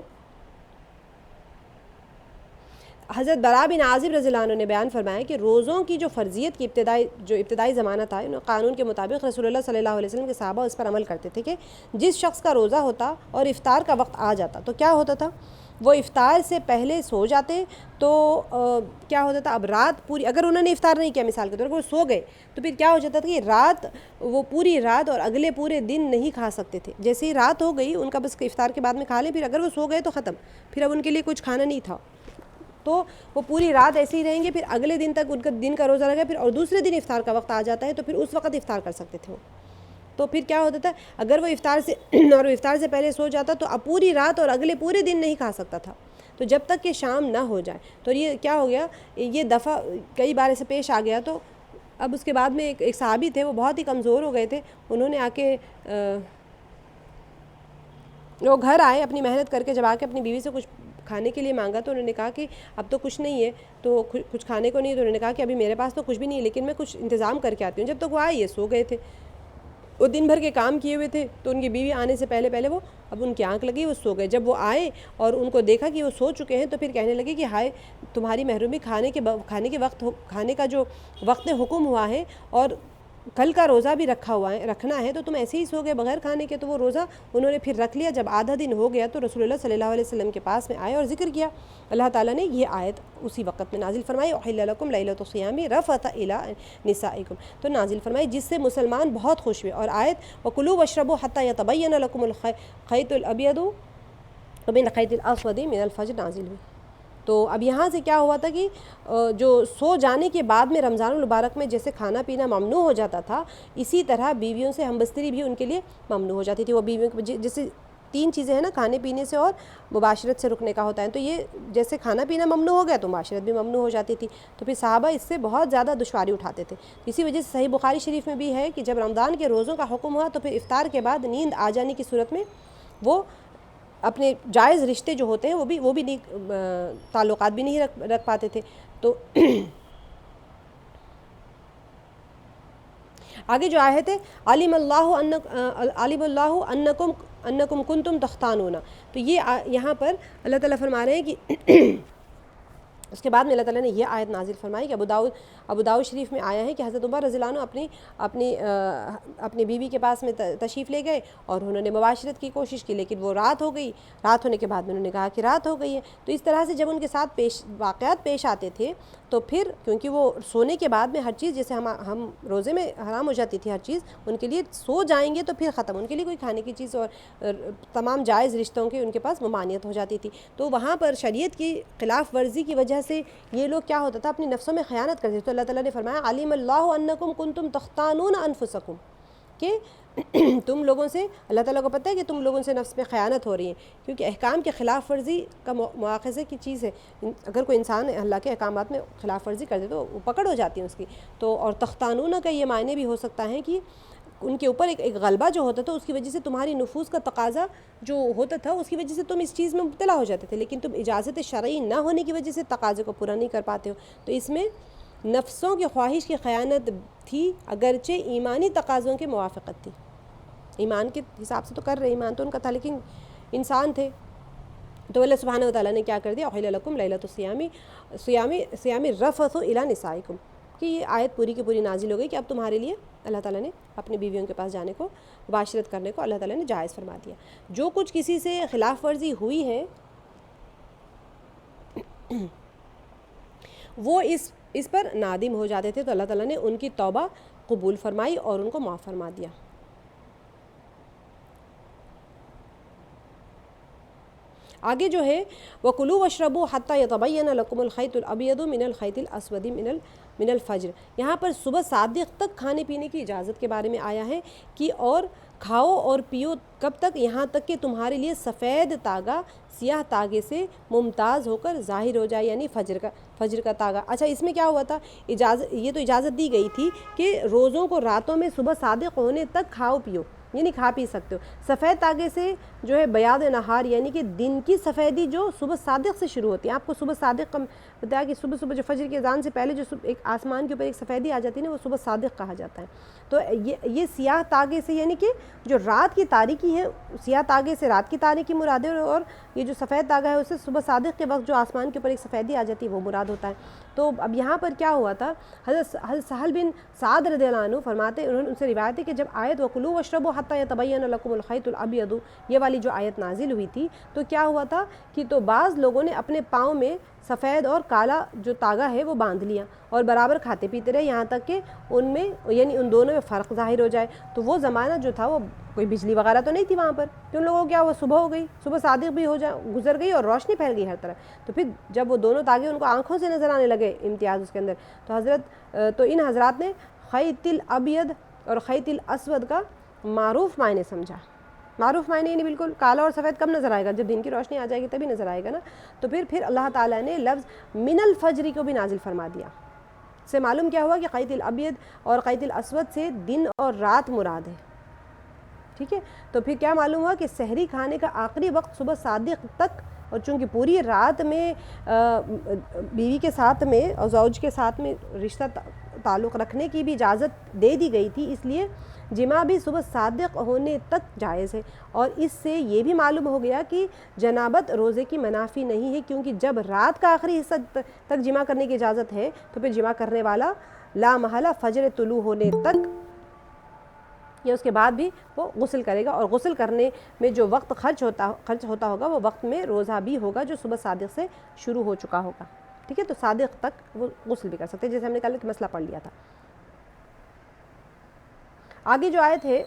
حضرت برا بن عازب رضی اللہ عنہ نے بیان فرمایا کہ روزوں کی جو فرضیت کی ابتدائی زمانہ تھا، قانون کے مطابق رسول اللہ صلی اللہ علیہ وسلم کے صحابہ اس پر عمل کرتے تھے کہ جس شخص کا روزہ ہوتا اور افطار کا وقت آ جاتا تو کیا ہوتا تھا، وہ افطار سے پہلے سو جاتے تو کیا ہوتا تھا، اب رات پوری اگر انہوں نے افطار نہیں کیا مثال کے طور پر وہ سو گئے تو پھر کیا ہو جاتا تھا کہ رات وہ پوری رات اور اگلے پورے دن نہیں کھا سکتے تھے. جیسے ہی رات ہو گئی ان کا بس افطار کے بعد میں کھا لیں، پھر اگر وہ سو گئے تو ختم، پھر اب ان کے لیے کچھ کھانا نہیں تھا، تو وہ پوری رات ایسے ہی رہیں گے، پھر اگلے دن تک ان کا دن کا روزہ رہے گا، پھر اور دوسرے دن افطار کا وقت آ جاتا ہے تو پھر اس وقت افطار کر سکتے تھے وہ. تو پھر کیا ہوتا تھا، اگر وہ افطار سے پہلے سو جاتا تو اب پوری رات اور اگلے پورے دن نہیں کھا سکتا تھا، تو جب تک کہ شام نہ ہو جائے. تو یہ کیا ہو گیا، یہ دفعہ کئی بار ایسے پیش آ گیا. تو اب اس کے بعد میں ایک صحابی تھے، وہ بہت ہی کمزور ہو گئے تھے، انہوں نے آ کے وہ گھر آئے اپنی محنت کر کے، جب آ کے اپنی بیوی سے کچھ کھانے کے لیے مانگا تو انہوں نے کہا کہ اب تو کچھ نہیں ہے، تو کچھ کھانے کو نہیں ہے. تو انہوں نے کہا کہ ابھی میرے پاس تو کچھ بھی نہیں ہے، لیکن میں کچھ انتظام کر کے آتی ہوں. جب تک وہ آئے یہ سو گئے تھے، وہ دن بھر کے کام کیے ہوئے تھے، تو ان کی بیوی آنے سے پہلے وہ اب ان کی آنکھ لگی، وہ سو گئے. جب وہ آئے اور ان کو دیکھا کہ وہ سو چکے ہیں تو پھر کہنے لگے کہ ہائے تمہاری محرومی، کھانے کا جو وقت حکم ہوا ہے اور کل کا روزہ بھی رکھنا ہے، تو تم ایسے ہی سو گئے بغیر کھانے کے. تو وہ روزہ انہوں نے پھر رکھ لیا. جب آدھا دن ہو گیا تو رسول اللہ صلی اللہ علیہ وسلم کے پاس میں آئے اور ذکر کیا. اللہ تعالیٰ نے یہ آیت اسی وقت میں نازل فرمائی، احل لکم لیلۃ الصیام رفث الی نسائکم، تو نازل فرمائی جس سے مسلمان بہت خوش ہوئے. اور آیت وکلوا واشربوا حتی یتبین لکم الخیط الابیض من الخیط الاسود من الفجر نازل ہوئی. تو اب یہاں سے کیا ہوا تھا کہ جو سو جانے کے بعد میں رمضان المبارک میں جیسے کھانا پینا ممنوع ہو جاتا تھا، اسی طرح بیویوں سے ہمبستری بھی ان کے لیے ممنوع ہو جاتی تھی. وہ بیویوں کو جیسے 3 چیزیں ہیں نا، کھانے پینے سے اور مباشرت سے رکنے کا ہوتا ہے، تو یہ جیسے کھانا پینا ممنوع ہو گیا تو مباشرت بھی ممنوع ہو جاتی تھی. تو پھر صحابہ اس سے بہت زیادہ دشواری اٹھاتے تھے. اسی وجہ سے صحیح بخاری شریف میں بھی ہے کہ جب رمضان کے روزوں کا حکم ہوا تو پھر افطار کے بعد نیند آ جانے کی صورت میں وہ اپنے جائز رشتے جو ہوتے ہیں وہ بھی نہیں، تعلقات بھی نہیں رکھ پاتے تھے. تو آگے جو آیت ہے علم اللہ انکم کنتم تختانون، تو یہ یہاں پر اللہ تعالیٰ فرما رہے ہیں کہ اس کے بعد میں اللہ تعالیٰ نے یہ آیت نازل فرمائی کہ ابو داؤد شریف میں آیا ہے کہ حضرت عمر رضی اللہ عنہ اپنی بیوی کے پاس میں تشریف لے گئے اور انہوں نے مباشرت کی کوشش کی، لیکن وہ رات ہو گئی. رات ہونے کے بعد میں انہوں نے کہا کہ رات ہو گئی ہے. تو اس طرح سے جب ان کے ساتھ واقعات پیش آتے تھے تو پھر کیونکہ وہ سونے کے بعد میں ہر چیز جیسے ہم روزے میں حرام ہو جاتی تھی ہر چیز، ان کے لیے سو جائیں گے تو پھر ختم، ان کے لیے کوئی کھانے کی چیز اور تمام جائز رشتوں کے ان کے پاس ممانعت ہو جاتی تھی. تو وہاں پر شریعت کی خلاف ورزی کی وجہ سے یہ لوگ کیا ہوتا تھا، اپنی نفسوں میں خیانت کرتے تھے. تو اللہ تعالیٰ نے فرمایا علم اللہ انکم کنتم تختانون انفسکم، کہ تم لوگوں سے، اللہ تعالیٰ کو پتہ ہے کہ تم لوگوں سے نفس میں خیانت ہو رہی ہے، کیونکہ احکام کے خلاف ورزی کا مواخذے کی چیز ہے. اگر کوئی انسان اللہ کے احکامات میں خلاف ورزی کر دے تو وہ پکڑ ہو جاتی ہے اس کی. تو اور تختانون کا یہ معنی بھی ہو سکتا ہے کہ ان کے اوپر ایک غلبہ جو ہوتا تھا، اس کی وجہ سے تمہاری نفوذ کا تقاضا جو ہوتا تھا اس کی وجہ سے تم اس چیز میں مبتلا ہو جاتے تھے، لیکن تم اجازت شرعی نہ ہونے کی وجہ سے تقاضے کو پورا نہیں کر پاتے ہو. تو اس میں نفسوں کی خواہش کی خیانت تھی، اگرچہ ایمانی تقاضوں کے موافقت تھی. ایمان کے حساب سے تو کر رہے، ایمان تو ان کا تھا، لیکن انسان تھے. تو اللہ سبحانہ و تعالیٰ نے کیا کر دیا، احل لکم لیلۃ الصیام رفث الی نسائکم، کہ یہ آیت پوری کی پوری نازل ہو گئی کہ اب تمہارے لیے اللہ تعالیٰ نے اپنی بیویوں کے پاس جانے کو، مباشرت کرنے کو اللہ تعالیٰ نے جائز فرما دیا. جو کچھ کسی سے خلاف ورزی ہوئی ہے وہ اس پر نادم ہو جاتے تھے، تو اللہ تعالیٰ نے ان کی توبہ قبول فرمائی اور ان کو معاف فرما دیا. آگے جو ہے وَكُلُوا وَاشْرَبُوا حَتَّى يَتَبَيَّنَ لَكُمُ الْخَيْطُ الْأَبْيَضُ مِنَ الْخَيْطِ الْأَسْوَدِ مِنَ الْفَجْرِ. یہاں پر صبح صادق تک کھانے پینے کی اجازت کے بارے میں آیا ہے کہ اور کھاؤ اور پیو کب تک، یہاں تک کہ تمہارے لیے سفید تاگا سیاہ تاگے سے ممتاز ہو کر ظاہر ہو جائے، یعنی فجر کا تاگا. اچھا اس میں کیا ہوا تھا، یہ تو اجازت دی گئی تھی کہ روزوں کو راتوں میں صبح صادق ہونے تک کھاؤ پیو، یعنی کھا پی سکتے ہو۔ سفید تاگے سے جو ہے بیاض نہار یعنی کہ دن کی سفیدی جو صبح صادق سے شروع ہوتی ہے۔ آپ کو صبح صادق بتایا کہ صبح جو فجر کی اذان سے پہلے جو ایک آسمان کے اوپر ایک سفیدی آ جاتی ہے نا، وہ صبح صادق کہا جاتا ہے۔ تو یہ سیاہ تاگے سے یعنی کہ جو رات کی تاریکی ہے، سیاہ تاگے سے رات کی تاریکی مراد ہے، اور یہ جو سفید تاگا ہے اس سے صبح صادق کے وقت جو آسمان کے اوپر ایک سفیدی آ جاتی ہے وہ مراد ہوتا ہے۔ تو اب یہاں پر کیا ہوا تھا، حضرت سہل بن سعد رضی اللہ عنہ فرماتے، انہوں نے ان سے روایت ہے کہ جب آیت وَكُلُوا وَاشْرَبُوا حَتَّى يَتَبَيَّنَ لَكُمُ الْخَيْطُ الْأَبْيَضُ یہ والی جو آیت نازل ہوئی تھی، تو کیا ہوا تھا کہ تو بعض لوگوں نے اپنے پاؤں میں سفید اور کالا جو تاگا ہے وہ باندھ لیا اور برابر کھاتے پیتے رہے یہاں تک کہ ان میں یعنی ان دونوں میں فرق ظاہر ہو جائے۔ تو وہ زمانہ جو تھا وہ کوئی بجلی وغیرہ تو نہیں تھی وہاں پر، کہ ان لوگوں کو کیا وہ صبح ہو گئی، صبح صادق بھی گزر گئی اور روشنی پھیل گئی ہر طرف۔ تو پھر جب وہ دونوں تاگے ان کو آنکھوں سے نظر آنے لگے امتیاز اس کے اندر، تو ان حضرات نے خیط الابید اور خیط الاسود کا معروف معنی سمجھا۔ معروف معنی یعنی بالکل کالا اور سفید کب نظر آئے گا، جب دن کی روشنی آ جائے گی تبھی نظر آئے گا نا۔ تو پھر اللہ تعالیٰ نے لفظ من الفجر کو بھی نازل فرما دیا۔ سے معلوم کیا ہوا کہ خیط الابید اور خیط الاسود سے دن اور رات مراد ہے، ٹھیک ہے۔ تو پھر کیا معلوم ہوا کہ سحری کھانے کا آخری وقت صبح صادق تک، اور چونکہ پوری رات میں بیوی کے ساتھ میں اور زوج کے ساتھ میں رشتہ تعلق رکھنے کی بھی اجازت دے دی گئی تھی، اس لیے جماع بھی صبح صادق ہونے تک جائز ہے۔ اور اس سے یہ بھی معلوم ہو گیا کہ جنابت روزے کی منافی نہیں ہے، کیونکہ جب رات کا آخری حصہ تک جماع کرنے کی اجازت ہے تو پھر جماع کرنے والا لا محالہ فجر طلوع ہونے تک یا اس کے بعد بھی وہ غسل کرے گا، اور غسل کرنے میں جو وقت خرچ ہوتا ہوگا وہ وقت میں روزہ بھی ہوگا جو صبح صادق سے شروع ہو چکا ہوگا، ٹھیک ہے۔ تو صادق تک وہ غسل بھی کر سکتے ہیں، جیسے ہم نے کل ایک مسئلہ پڑھ لیا تھا۔ آگے جو آیت ہے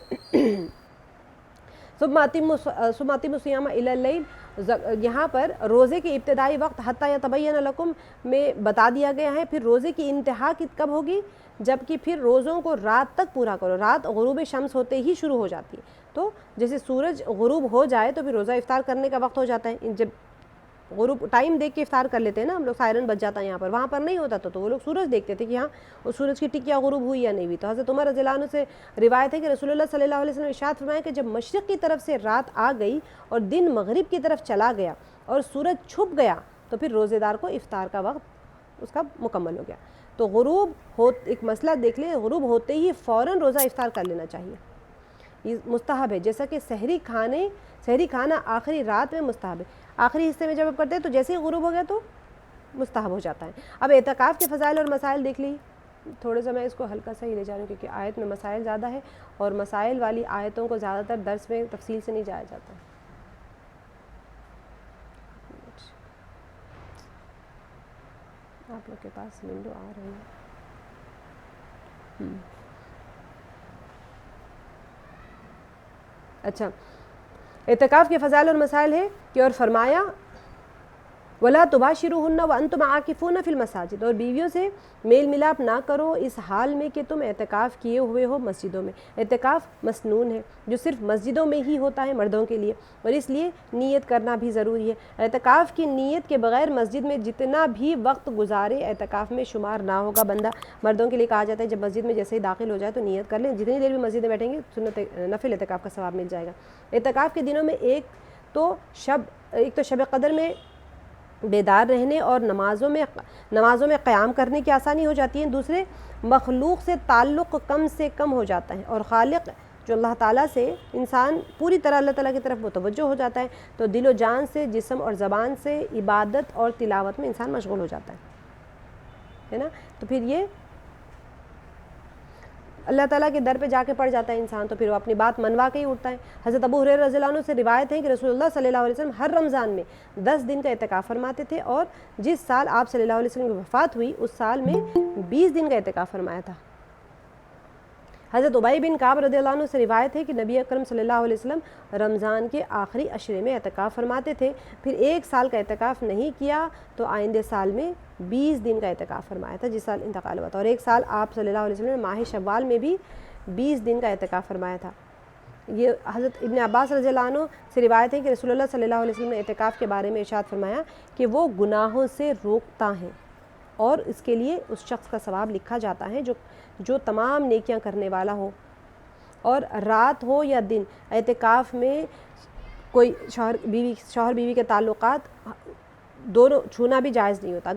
ثم اتموا الصیام الی اللیل، یہاں پر روزے کے ابتدائی وقت حتی یتبین لکم میں بتا دیا گیا ہے۔ پھر روزے کی انتہا کب ہوگی، جبکہ پھر روزوں کو رات تک پورا کرو۔ رات غروب شمس ہوتے ہی شروع ہو جاتی ہے، تو جیسے سورج غروب ہو جائے تو پھر روزہ افطار کرنے کا وقت ہو جاتا ہے۔ جب غروب ٹائم دیکھ کے افطار کر لیتے ہیں نا ہم لوگ، سائرن بج جاتا ہے یہاں پر، وہاں پر نہیں ہوتا تو وہ لوگ سورج دیکھتے تھے کہ ہاں وہ سورج کی ٹکیا غروب ہوئی یا نہیں ہوئی۔ تو حضرت عمر رضی اللہ عنہ سے روایت ہے کہ رسول اللہ صلی اللہ علیہ وسلم نے ارشاد فرمایا کہ جب مشرق کی طرف سے رات آ گئی اور دن مغرب کی طرف چلا گیا اور سورج چھپ گیا تو پھر روزے دار کو افطار کا وقت اس کا مکمل ہو گیا۔ تو ایک مسئلہ دیکھ لیں، غروب ہوتے ہی فوراً روزہ افطار کر لینا چاہیے، یہ مستحب ہے، جیسا کہ سحری کھانا آخری رات میں مستحب ہے۔ آخری حصے میں جب آپ کرتے ہیں تو جیسے ہی غروب ہو گیا تو مستحب ہو جاتا ہے۔ اب اعتکاف کے فضائل اور مسائل دیکھ لی، تھوڑے سا میں اس کو ہلکا سا ہی لے جا رہا ہوں کیونکہ آیت میں مسائل زیادہ ہے، اور مسائل والی آیتوں کو زیادہ تر درس میں تفصیل سے نہیں جایا جاتا ہے۔ آپ لوگ کے پاس ونڈو آ رہی ہے، اچھا۔ اعتکاف کے فضائل اور مسائل ہے کہ اور فرمایا وَلَا تُبَاشِرُوهُنَّ وَأَنْتُمْ عَاكِفُونَ فِي الْمَسَاجِدِ، اور بیویوں سے میل ملاپ نہ کرو اس حال میں کہ تم اعتکاف کیے ہوئے ہو مسجدوں میں۔ اعتکاف مسنون ہے جو صرف مسجدوں میں ہی ہوتا ہے مردوں کے لیے، اور اس لیے نیت کرنا بھی ضروری ہے۔ اعتکاف کی نیت کے بغیر مسجد میں جتنا بھی وقت گزارے اعتکاف میں شمار نہ ہوگا بندہ۔ مردوں کے لیے کہا جاتا ہے جب مسجد میں جیسے ہی داخل ہو جائے تو نیت کر لیں، جتنی دیر بھی مسجد میں بیٹھیں گے سنت نفل اعتکاف کا ثواب مل جائے گا۔ اعتکاف کے دنوں میں ایک تو شب قدر میں بیدار رہنے اور نمازوں میں قیام کرنے کی آسانی ہو جاتی ہے، دوسرے مخلوق سے تعلق کم سے کم ہو جاتا ہے، اور خالق جو اللہ تعالیٰ سے انسان پوری طرح اللہ تعالیٰ کی طرف متوجہ ہو جاتا ہے، تو دل و جان سے، جسم اور زبان سے عبادت اور تلاوت میں انسان مشغول ہو جاتا ہے نا۔ تو پھر یہ اللہ تعالیٰ کے در پہ جا کے پڑ جاتا ہے انسان، تو پھر وہ اپنی بات منوا کے ہی اٹھتا ہے۔ حضرت ابو ہریرہ رضی اللہ عنہ سے روایت ہے کہ رسول اللہ صلی اللہ علیہ وسلم ہر رمضان میں 10 دن کا اعتکاف فرماتے تھے، اور جس سال آپ صلی اللہ علیہ وسلم کی وفات ہوئی اس سال میں 20 دن کا اعتکاف فرمایا تھا۔ حضرت ابی بن کعب رضی اللہ عنہ سے روایت ہے کہ نبی اکرم صلی اللہ علیہ وسلم رمضان کے آخری عشرے میں اعتکاف فرماتے تھے، پھر 1 سال کا اعتکاف نہیں کیا تو آئندہ سال میں 20 دن کا اعتکاف فرمایا تھا جس سال انتقال ہوا تھا، اور 1 سال آپ صلی اللہ علیہ وسلم نے ماہ شوال میں بھی 20 دن کا اعتکاف فرمایا تھا۔ یہ حضرت ابن عباس رضی اللہ عنہ سے روایت ہے کہ رسول اللہ صلی اللہ علیہ وسلم نے اعتکاف کے بارے میں ارشاد فرمایا کہ وہ گناہوں سے روکتا ہے، اور اس کے لیے اس شخص کا ثواب لکھا جاتا ہے جو تمام نیکیاں کرنے والا ہو، اور رات ہو یا دن اعتکاف میں کوئی شوہر بیوی کے تعلقات دونوں چھونا بھی جائز نہیں ہوتا.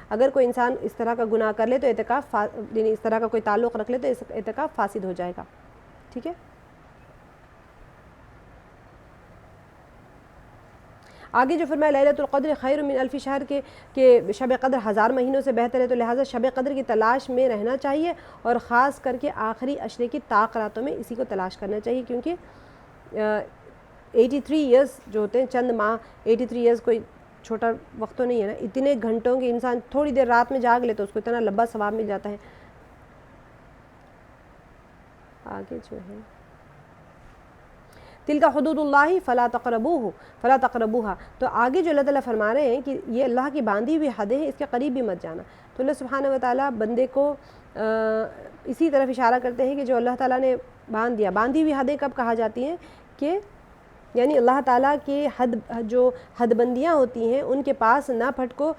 اگر کوئی انسان اس طرح کا گناہ کر لے تو اعتکاف یعنی اس طرح کا کوئی تعلق رکھ لے تو اعتکاف فاسد ہو جائے گا. ٹھیک ہے. آگے جو فرمایا لیلۃ القدر خیر من الف شہر کہ شب قدر 1000 مہینوں سے بہتر ہے، تو لہٰذا شب قدر کی تلاش میں رہنا چاہیے، اور خاص کر کے آخری عشرے کی طاق راتوں میں اسی کو تلاش کرنا چاہیے، کیونکہ 83 ایئرس جو ہوتے ہیں، چند ماہ، 83 ایئرس کوئی چھوٹا وقت تو نہیں ہے نا. اتنے گھنٹوں کے انسان تھوڑی دیر رات میں جاگ لے تو اس کو اتنا لمبا ثواب مل جاتا ہے. آگے جو ہے تلک حدود اللہ فلا تقربوها، تو آگے جو اللہ تعالیٰ فرما رہے ہیں کہ یہ اللہ کی باندھی ہوئی حدیں ہیں، اس کے قریب بھی مت جانا. تو اللہ سبحانہ و تعالیٰ بندے کو اسی طرف اشارہ کرتے ہیں کہ جو اللہ تعالیٰ نے باندھی ہوئی حدیں کب کہا جاتی ہیں کہ یعنی اللہ تعالیٰ کی جو حد بندیاں ہوتی ہیں ان کے پاس نہ پھٹکو.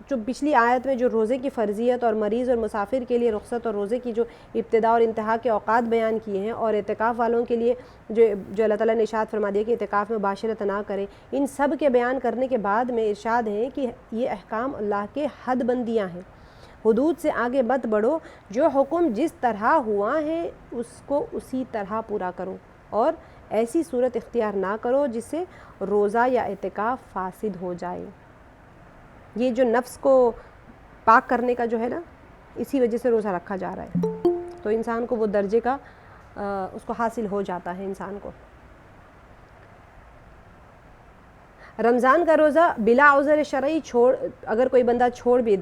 جو پچھلی آیت میں جو روزے کی فرضیت اور مریض اور مسافر کے لیے رخصت اور روزے کی جو ابتدا اور انتہا کے اوقات بیان کیے ہیں، اور اعتکاف والوں کے لیے جو اللہ تعالیٰ نے ارشاد فرما دیا کہ اعتکاف میں مباشرت نہ کریں، ان سب کے بیان کرنے کے بعد میں ارشاد ہے کہ یہ احکام اللہ کے حد بندیاں ہیں. حدود سے آگے مت بڑھو، جو حکم جس طرح ہوا ہے اس کو اسی طرح پورا کرو، اور ایسی صورت اختیار نہ کرو جس سے روزہ یا اعتکاف فاسد ہو جائے. یہ جو نفس کو پاک کرنے کا جو ہے نا، اسی وجہ سے روزہ رکھا جا رہا ہے، تو انسان کو وہ درجے کا اس کو حاصل ہو جاتا ہے انسان کو. رمضان کا روزہ بلا عذر شرعی اگر کوئی بندہ چھوڑ بھی،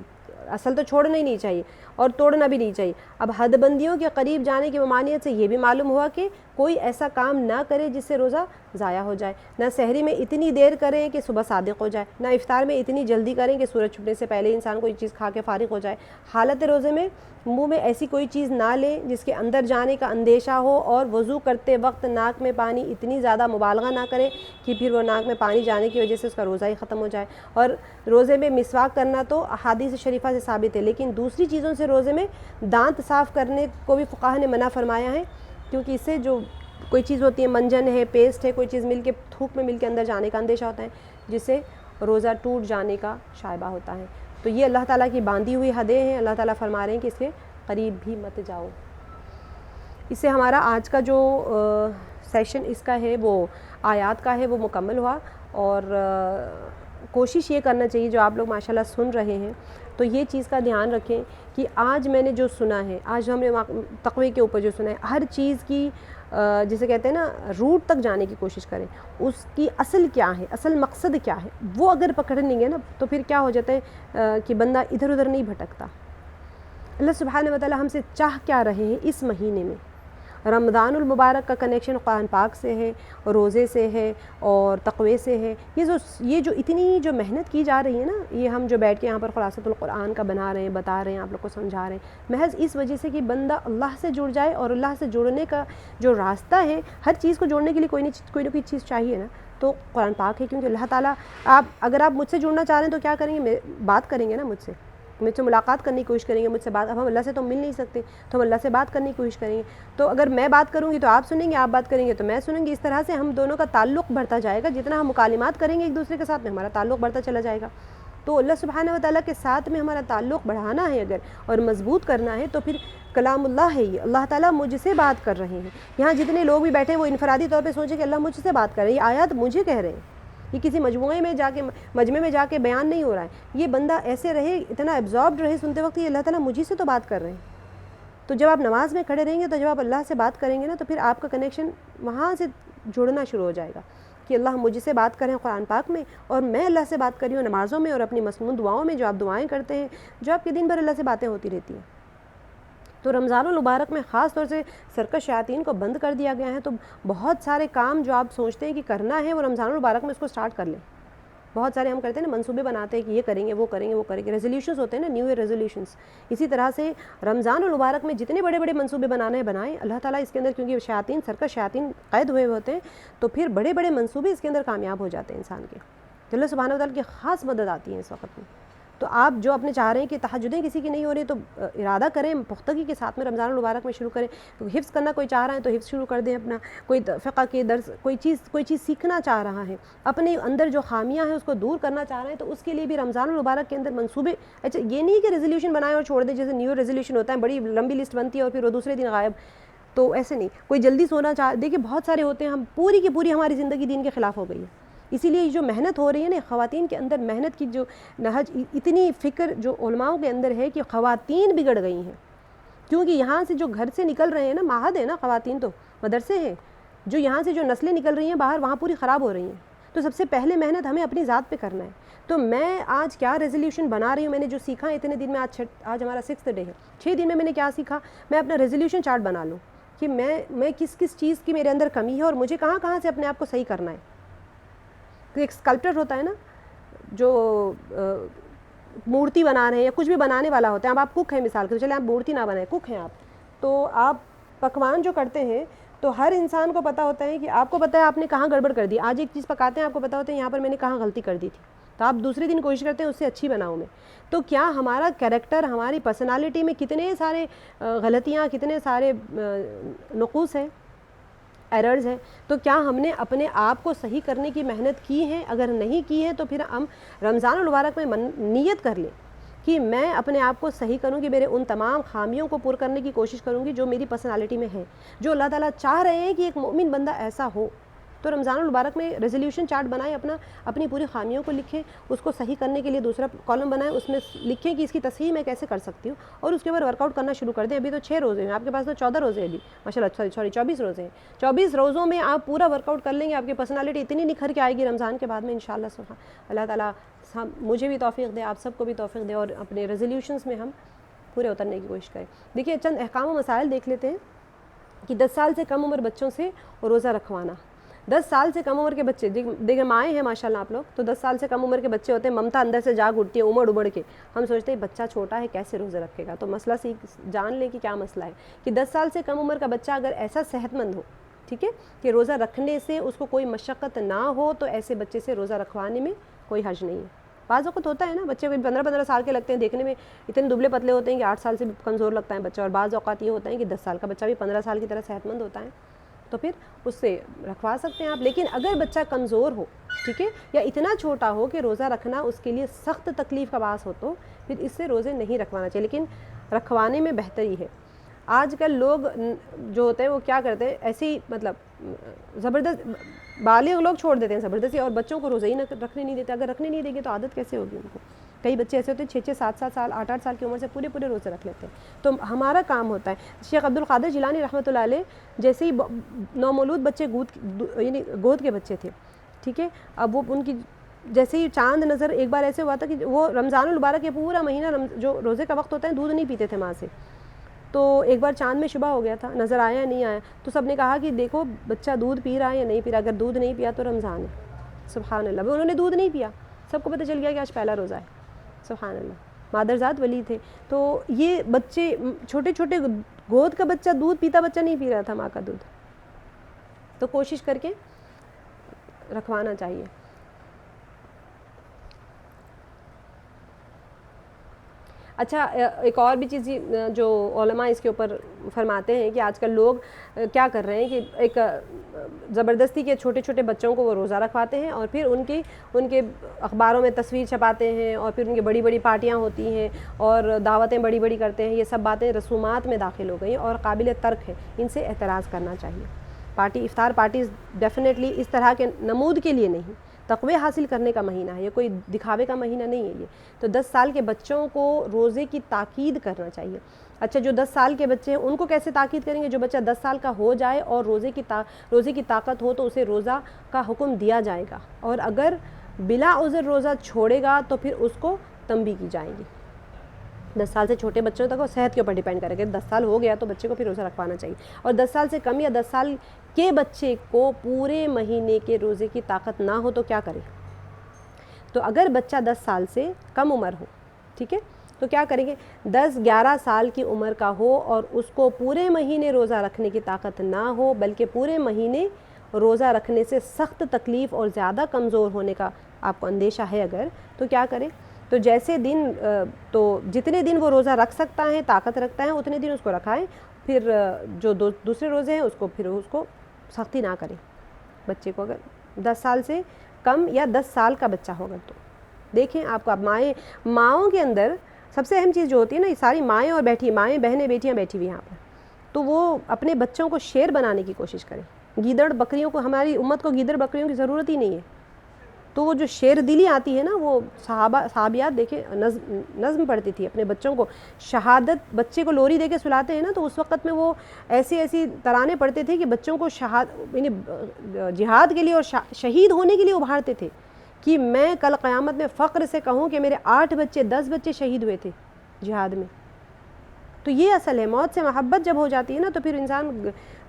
اصل تو چھوڑنا ہی نہیں چاہیے اور توڑنا بھی نہیں چاہیے. اب حد بندیوں کے قریب جانے کی ممانعت سے یہ بھی معلوم ہوا کہ کوئی ایسا کام نہ کرے جس سے روزہ ضائع ہو جائے. نہ سحری میں اتنی دیر کریں کہ صبح صادق ہو جائے، نہ افطار میں اتنی جلدی کریں کہ سورج چھپنے سے پہلے انسان کوئی چیز کھا کے فارغ ہو جائے. حالت روزے میں منہ میں ایسی کوئی چیز نہ لیں جس کے اندر جانے کا اندیشہ ہو، اور وضو کرتے وقت ناک میں پانی اتنی زیادہ مبالغہ نہ کریں کہ پھر وہ ناک میں پانی جانے کی وجہ سے اس کا روزہ ہی ختم ہو جائے. اور روزے میں مسواک کرنا تو احادیث شریفہ سے ثابت ہے، لیکن دوسری چیزوں سے روزے میں دانت صاف کرنے کو بھی فقہا نے منع فرمایا ہے، کیونکہ اس سے جو کوئی چیز ہوتی ہے، منجن ہے، پیسٹ ہے، کوئی چیز مل کے تھوک میں مل کے اندر جانے کا اندیشہ ہوتا ہے، جس سے روزہ ٹوٹ جانے کا شائبہ ہوتا ہے. تو یہ اللہ تعالیٰ کی باندھی ہوئی حدیں ہیں. اللہ تعالیٰ فرما رہے ہیں کہ اس کے قریب بھی مت جاؤ. اس سے ہمارا آج کا جو سیشن اس کا ہے وہ آیات کا ہے وہ مکمل ہوا. اور کوشش یہ کرنا چاہیے، جو آپ لوگ ماشاءاللہ سن رہے ہیں تو یہ چیز کا دھیان رکھیں کہ آج میں نے جو سنا ہے، آج ہم نے تقوی کے اوپر جو سنا ہے، ہر چیز کی جسے کہتے ہیں نا روٹ تک جانے کی کوشش کریں. اس کی اصل کیا ہے، اصل مقصد کیا ہے، وہ اگر پکڑ لیں گے نا تو پھر کیا ہو جاتا ہے کہ بندہ ادھر ادھر نہیں بھٹکتا. اللہ سبحانہ و تعالی ہم سے چاہ کیا رہے ہیں اس مہینے میں. رمضان المبارک کا کنیکشن قرآن پاک سے ہے، روزے سے ہے اور تقوی سے ہے. یہ جو اتنی جو محنت کی جا رہی ہے نا، یہ ہم جو بیٹھ کے یہاں پر خلاصۃ القرآن کا بنا رہے ہیں، بتا رہے ہیں، آپ لوگ کو سمجھا رہے ہیں، محض اس وجہ سے کہ بندہ اللہ سے جڑ جائے. اور اللہ سے جڑنے کا جو راستہ ہے، ہر چیز کو جوڑنے کے لیے کوئی نہ کوئی چیز چاہیے نا، تو قرآن پاک ہے. کیونکہ اللہ تعالیٰ اگر آپ مجھ سے جڑنا چاہ رہے ہیں تو کیا کریں گے، بات کریں گے نا مجھ سے ملاقات کرنے کی کوشش کریں گے، مجھ سے بات. اب ہم اللہ سے تو مل نہیں سکتے، تو ہم اللہ سے بات کرنے کی کوشش کریں گے. تو اگر میں بات کروں گی تو آپ سنیں گے، آپ بات کریں گے تو میں سنوں گی. اس طرح سے ہم دونوں کا تعلق بڑھتا جائے گا. جتنا ہم مکالمات کریں گے ایک دوسرے کے ساتھ میں، ہمارا تعلق بڑھتا چلا جائے گا. تو اللہ سبحانہ و تعالیٰ کے ساتھ میں ہمارا تعلق بڑھانا ہے اگر، اور مضبوط کرنا ہے، تو پھر کلام اللہ ہے یہ. اللہ تعالیٰ مجھ سے بات کر رہے ہیں. یہاں جتنے لوگ بھی بیٹھے ہیں وہ انفرادی طور پہ سوچیں کہ اللہ مجھ سے بات کر رہے ہیں، یہ آیات مجھے کہہ رہے ہیں. یہ کسی مجمع میں جا کے بیان نہیں ہو رہا ہے. یہ بندہ ایسے رہے، اتنا ایبزاربڈ رہے سنتے وقت، یہ اللہ تعالیٰ مجھے سے تو بات کر رہے ہیں. تو جب آپ نماز میں کھڑے رہیں گے، تو جب آپ اللہ سے بات کریں گے نا، تو پھر آپ کا کنیکشن وہاں سے جڑنا شروع ہو جائے گا کہ اللہ مجھ سے بات کریں قرآن پاک میں، اور میں اللہ سے بات کر رہی ہوں نمازوں میں اور اپنی مسنون دعاؤں میں، جو آپ دعائیں کرتے ہیں، جو آپ کے دن بھر اللہ سے باتیں ہوتی رہتی ہیں. تو رمضان المبارک میں خاص طور سے سرکش شیاطین کو بند کر دیا گیا ہے. تو بہت سارے کام جو آپ سوچتے ہیں کہ کرنا ہے، وہ رمضان المبارک میں اس کو سٹارٹ کر لیں. بہت سارے ہم کرتے ہیں نا، منصوبے بناتے ہیں کہ یہ کریں گے، وہ کریں گے، ریزولوشنز ہوتے ہیں نا، نیو ایئر ریزولوشنز. اسی طرح سے رمضان المبارک میں جتنے بڑے بڑے منصوبے بنانے ہیں بنائیں. اللہ تعالیٰ اس کے اندر، کیونکہ شیاطین سرکش شیاطین قید ہوئے ہوتے ہیں، تو پھر بڑے بڑے منصوبے اس کے اندر کامیاب ہو جاتے ہیں انسان کے. تو اللہ سبحانہ و تعالیٰ کی خاص مدد آتی ہے اس وقت میں. تو آپ جو اپنے چاہ رہے ہیں کہ تہجدیں کسی کی نہیں ہو رہی تو ارادہ کریں پختگی کے ساتھ میں رمضان المبارک میں شروع کریں. حفظ کرنا کوئی چاہ رہا ہے تو حفظ شروع کر دیں اپنا, کوئی فقہ کے درس کوئی چیز سیکھنا چاہ رہا ہے, اپنے اندر جو خامیاں ہیں اس کو دور کرنا چاہ رہے ہیں, تو اس کے لیے بھی رمضان المبارک کے اندر منصوبے. اچھا یہ نہیں کہ ریزولوشن بنائیں اور چھوڑ دیں, جیسے نیو ریزولوشن ہوتا ہے بڑی لمبی لسٹ بنتی ہے اور پھر وہ دوسرے دن غائب, تو ایسے نہیں. کوئی جلدی سونا چاہ, دیکھیے بہت سارے ہوتے ہیں, ہم پوری کی پوری ہماری زندگی دین کے خلاف ہو گئی ہے. اسی لیے جو محنت ہو رہی ہے نا خواتین کے اندر, محنت کی جو نہج, اتنی فکر جو علماؤں کے اندر ہے کہ خواتین بگڑ گئی ہیں, کیونکہ یہاں سے جو گھر سے نکل رہے ہیں نا, معہد ہے نا خواتین, تو مدرسے ہیں, جو یہاں سے جو نسلیں نکل رہی ہیں باہر وہاں پوری خراب ہو رہی ہیں. تو سب سے پہلے محنت ہمیں اپنی ذات پہ کرنا ہے. تو میں آج کیا ریزولوشن بنا رہی ہوں, میں نے جو سیکھا اتنے دن میں, آج ہمارا 6th ڈے ہے, 6 دن میں نے کیا سیکھا, میں اپنا ریزولوشن چارٹ بنا لوں کہ میں کس چیز کی میرے اندر کمی ہے اور مجھے کہاں کہاں سے اپنے آپ کو صحیح کرنا ہے. ایک اسکلپٹر ہوتا ہے نا جو مورتی بنا رہے ہیں یا کچھ بھی بنانے والا ہوتا ہے, اب آپ کوک ہیں مثال کے, چلے آپ مورتی نہ بنائیں, کوک ہیں آپ, تو آپ پکوان جو کرتے ہیں تو ہر انسان کو پتہ ہوتا ہے کہ آپ کو پتہ ہے آپ نے کہاں گڑبڑ کر دی. آج ایک چیز پکاتے ہیں, آپ کو پتہ ہوتا ہے یہاں پر میں نے کہاں غلطی کر دی تھی, تو آپ دوسرے دن کوشش کرتے ہیں اس سے اچھی بناؤں میں. تو کیا ہمارا کیریکٹر, ہماری پرسنالٹی میں کتنے سارے غلطیاں, کتنے سارے نقوص ہیں, ایررز ہیں, تو کیا ہم نے اپنے آپ کو صحیح کرنے کی محنت کی ہے؟ اگر نہیں کی ہے تو پھر ہم رمضان المبارک میں نیت کر لیں کہ میں اپنے آپ کو صحیح کروں گی, میرے ان تمام خامیوں کو پور کرنے کی کوشش کروں گی جو میری پرسنالٹی میں ہے, جو اللہ تعالیٰ چاہ رہے ہیں کہ ایک مومن بندہ ایسا ہو. تو رمضان المبارک میں ریزولوشن چارٹ بنائیں, اپنی پوری خامیوں کو لکھیں, اس کو صحیح کرنے کے لیے دوسرا کالم بنائیں, اس میں لکھیں کہ اس کی تصحیح میں کیسے کر سکتی ہوں, اور اس کے بعد ورک آؤٹ کرنا شروع کر دیں. ابھی تو 6 روزے ہیں آپ کے پاس, تو 14 روزے ابھی ماشاء اللہ, سوری 24 روزے ہیں. 24 روزوں میں آپ پورا ورک آؤٹ کر لیں گے, آپ کی پرسنالٹی اتنی نکھر کے آئے گی رمضان کے بعد میں انشاءاللہ. سبحان اللہ تعالیٰ مجھے بھی توفیق دے, آپ سب کو بھی توفیق دے, اور اپنے ریزولوشنز میں ہم پورے اترنے کی کوشش کریں. دیکھیے چند احکام و مسائل دیکھ لیتے ہیں کہ 10 سال سے کم عمر بچوں سے روزہ رکھوانا. 10 سال سے کم عمر کے بچے, دیکھیں مائیں ہیں ماشاءاللہ آپ لوگ, تو 10 سال سے کم عمر کے بچے ہوتے ہیں, ممتا اندر سے جاگ اٹھتی ہے امڑ امڑ کے, ہم سوچتے ہیں بچہ چھوٹا ہے کیسے روزے رکھے گا. تو مسئلہ جان لیں کہ کیا مسئلہ ہے, کہ 10 سال سے کم عمر کا بچہ اگر ایسا صحت مند ہو, ٹھیک ہے, کہ روزہ رکھنے سے اس کو کوئی مشقت نہ ہو, تو ایسے بچے سے روزہ رکھوانے میں کوئی حرج نہیں ہے. بعض وقت ہوتا ہے نا بچے 15 سال کے لگتے ہیں, دیکھنے میں اتنے دبلے پتلے ہوتے ہیں کہ 8 سال سے بھی کمزور لگتا ہے بچہ, اور بعض اوقات یہ ہوتا ہے کہ 10 سال کا بچہ بھی 15 سال کی طرح صحت مند ہوتا ہے, تو پھر اس سے رکھوا سکتے ہیں آپ. لیکن اگر بچہ کمزور ہو, ٹھیک ہے, یا اتنا چھوٹا ہو کہ روزہ رکھنا اس کے لیے سخت تکلیف کا باعث ہو, تو پھر اس سے روزے نہیں رکھوانا چاہیے, لیکن رکھوانے میں بہتری ہے. آج کل لوگ جو ہوتے ہیں وہ کیا کرتے ہیں, ایسے ہی مطلب زبردست بالغ لوگ چھوڑ دیتے ہیں زبردستی, اور بچوں کو روزے ہی رکھنے نہیں دیتے. اگر رکھنے نہیں دیں گے تو عادت کیسے ہوگی ان کو. کئی بچے ایسے ہوتے ہیں 6 7 سال 8 سال کی عمر سے پورے روزے رکھ لیتے ہیں. تو ہمارا کام ہوتا ہے, شیخ عبد القادر جیلانی رحمۃ اللہ علیہ جیسے ہی نومولود بچے یعنی گود کے بچے تھے, ٹھیک ہے, اب وہ ان کی جیسے ہی چاند نظر, ایک بار ایسے ہوا تھا کہ وہ رمضان المبارک کے پورا مہینہ جو روزے کا وقت ہوتا ہے دودھ نہیں پیتے تھے ماں سے, تو ایک بار چاند میں شبہ ہو گیا تھا, نظر آیا نہیں آیا, تو سب نے کہا کہ دیکھو بچہ دودھ پی رہا ہے یا نہیں پی رہا, اگر دودھ نہیں پیا تو رمضان ہے. سبحان اللہ, انہوں نے دودھ نہیں پیا, سب کو پتہ چل گیا کہ آج پہلا روزہ ہے. سبحان اللہ, مادرزاد ولی تھے. تو یہ بچے چھوٹے چھوٹے, گود کا بچہ, دودھ پیتا بچہ نہیں پی رہا تھا ماں کا دودھ, تو کوشش کر کے رکھوانا چاہیے. اچھا ایک اور بھی چیز جو علماء اس کے اوپر فرماتے ہیں کہ آج کل لوگ کیا کر رہے ہیں کہ ایک زبردستی کے چھوٹے چھوٹے بچوں کو وہ روزہ رکھواتے ہیں, اور پھر ان کے اخباروں میں تصویر چھپاتے ہیں, اور پھر ان کی بڑی بڑی پارٹیاں ہوتی ہیں اور دعوتیں بڑی بڑی کرتے ہیں. یہ سب باتیں رسومات میں داخل ہو گئی اور قابل ترک ہیں, ان سے اعتراض کرنا چاہیے. افطار پارٹیز ڈیفینیٹلی اس طرح کے نمود کے لیے نہیں, تقوی حاصل کرنے کا مہینہ ہے, یہ کوئی دکھاوے کا مہینہ نہیں ہے یہ. تو 10 سال کے بچوں کو روزے کی تاکید کرنا چاہیے. اچھا جو 10 سال کے بچے ہیں ان کو کیسے تاکید کریں گے؟ جو بچہ 10 سال کا ہو جائے اور روزے کی طاقت ہو تو اسے روزہ کا حکم دیا جائے گا, اور اگر بلا عذر روزہ چھوڑے گا تو پھر اس کو تنبیہ کی جائے گی. 10 سال سے چھوٹے بچوں تک وہ صحت کے اوپر ڈیپینڈ کرے گا. 10 سال ہو گیا تو بچے کو پھر روزہ رکھوانا چاہیے, اور 10 سال سے کم یا 10 سال کے بچے کو پورے مہینے کے روزے کی طاقت نہ ہو تو کیا کرے؟ تو اگر بچہ 10 سال سے کم عمر ہو, ٹھیک ہے, تو کیا کریں گے, 10-11 سال کی عمر کا ہو اور اس کو پورے مہینے روزہ رکھنے کی طاقت نہ ہو, بلکہ پورے مہینے روزہ رکھنے سے سخت تکلیف اور زیادہ کمزور ہونے کا آپ کو اندیشہ ہے اگر, تو کیا کریں تو جیسے دن تو جتنے دن وہ روزہ رکھ سکتا ہے، طاقت رکھتا ہے، اتنے دن اس کو رکھائیں. پھر جو دوسرے روزے ہیں اس کو سختی نہ کریں. بچے کو اگر 10 سال سے کم یا 10 سال کا بچہ ہوگا تو دیکھیں آپ کو. اب ماؤں کے اندر سب سے اہم چیز جو ہوتی ہے نا، یہ ساری مائیں اور مائیں بہنیں بیٹیاں بیٹھی ہوئی یہاں پر، تو وہ اپنے بچوں کو شیر بنانے کی کوشش کریں. گیدڑ بکریوں کو، ہماری امت کو گیدڑ بکریوں کی ضرورت ہی نہیں ہے. تو وہ جو شیر دلی آتی ہے نا، وہ صحابیات دیکھیں نظم پڑھتی تھی اپنے بچوں کو. شہادت بچے کو لوری دے کے سلاتے ہیں نا، تو اس وقت میں وہ ایسی ترانے پڑھتے تھے کہ بچوں کو یعنی جہاد کے لیے اور شہید ہونے کے لیے ابھارتے تھے کہ میں کل قیامت میں فخر سے کہوں کہ میرے 8 بچے 10 بچے شہید ہوئے تھے جہاد میں. تو یہ اصل ہے، موت سے محبت جب ہو جاتی ہے نا تو پھر انسان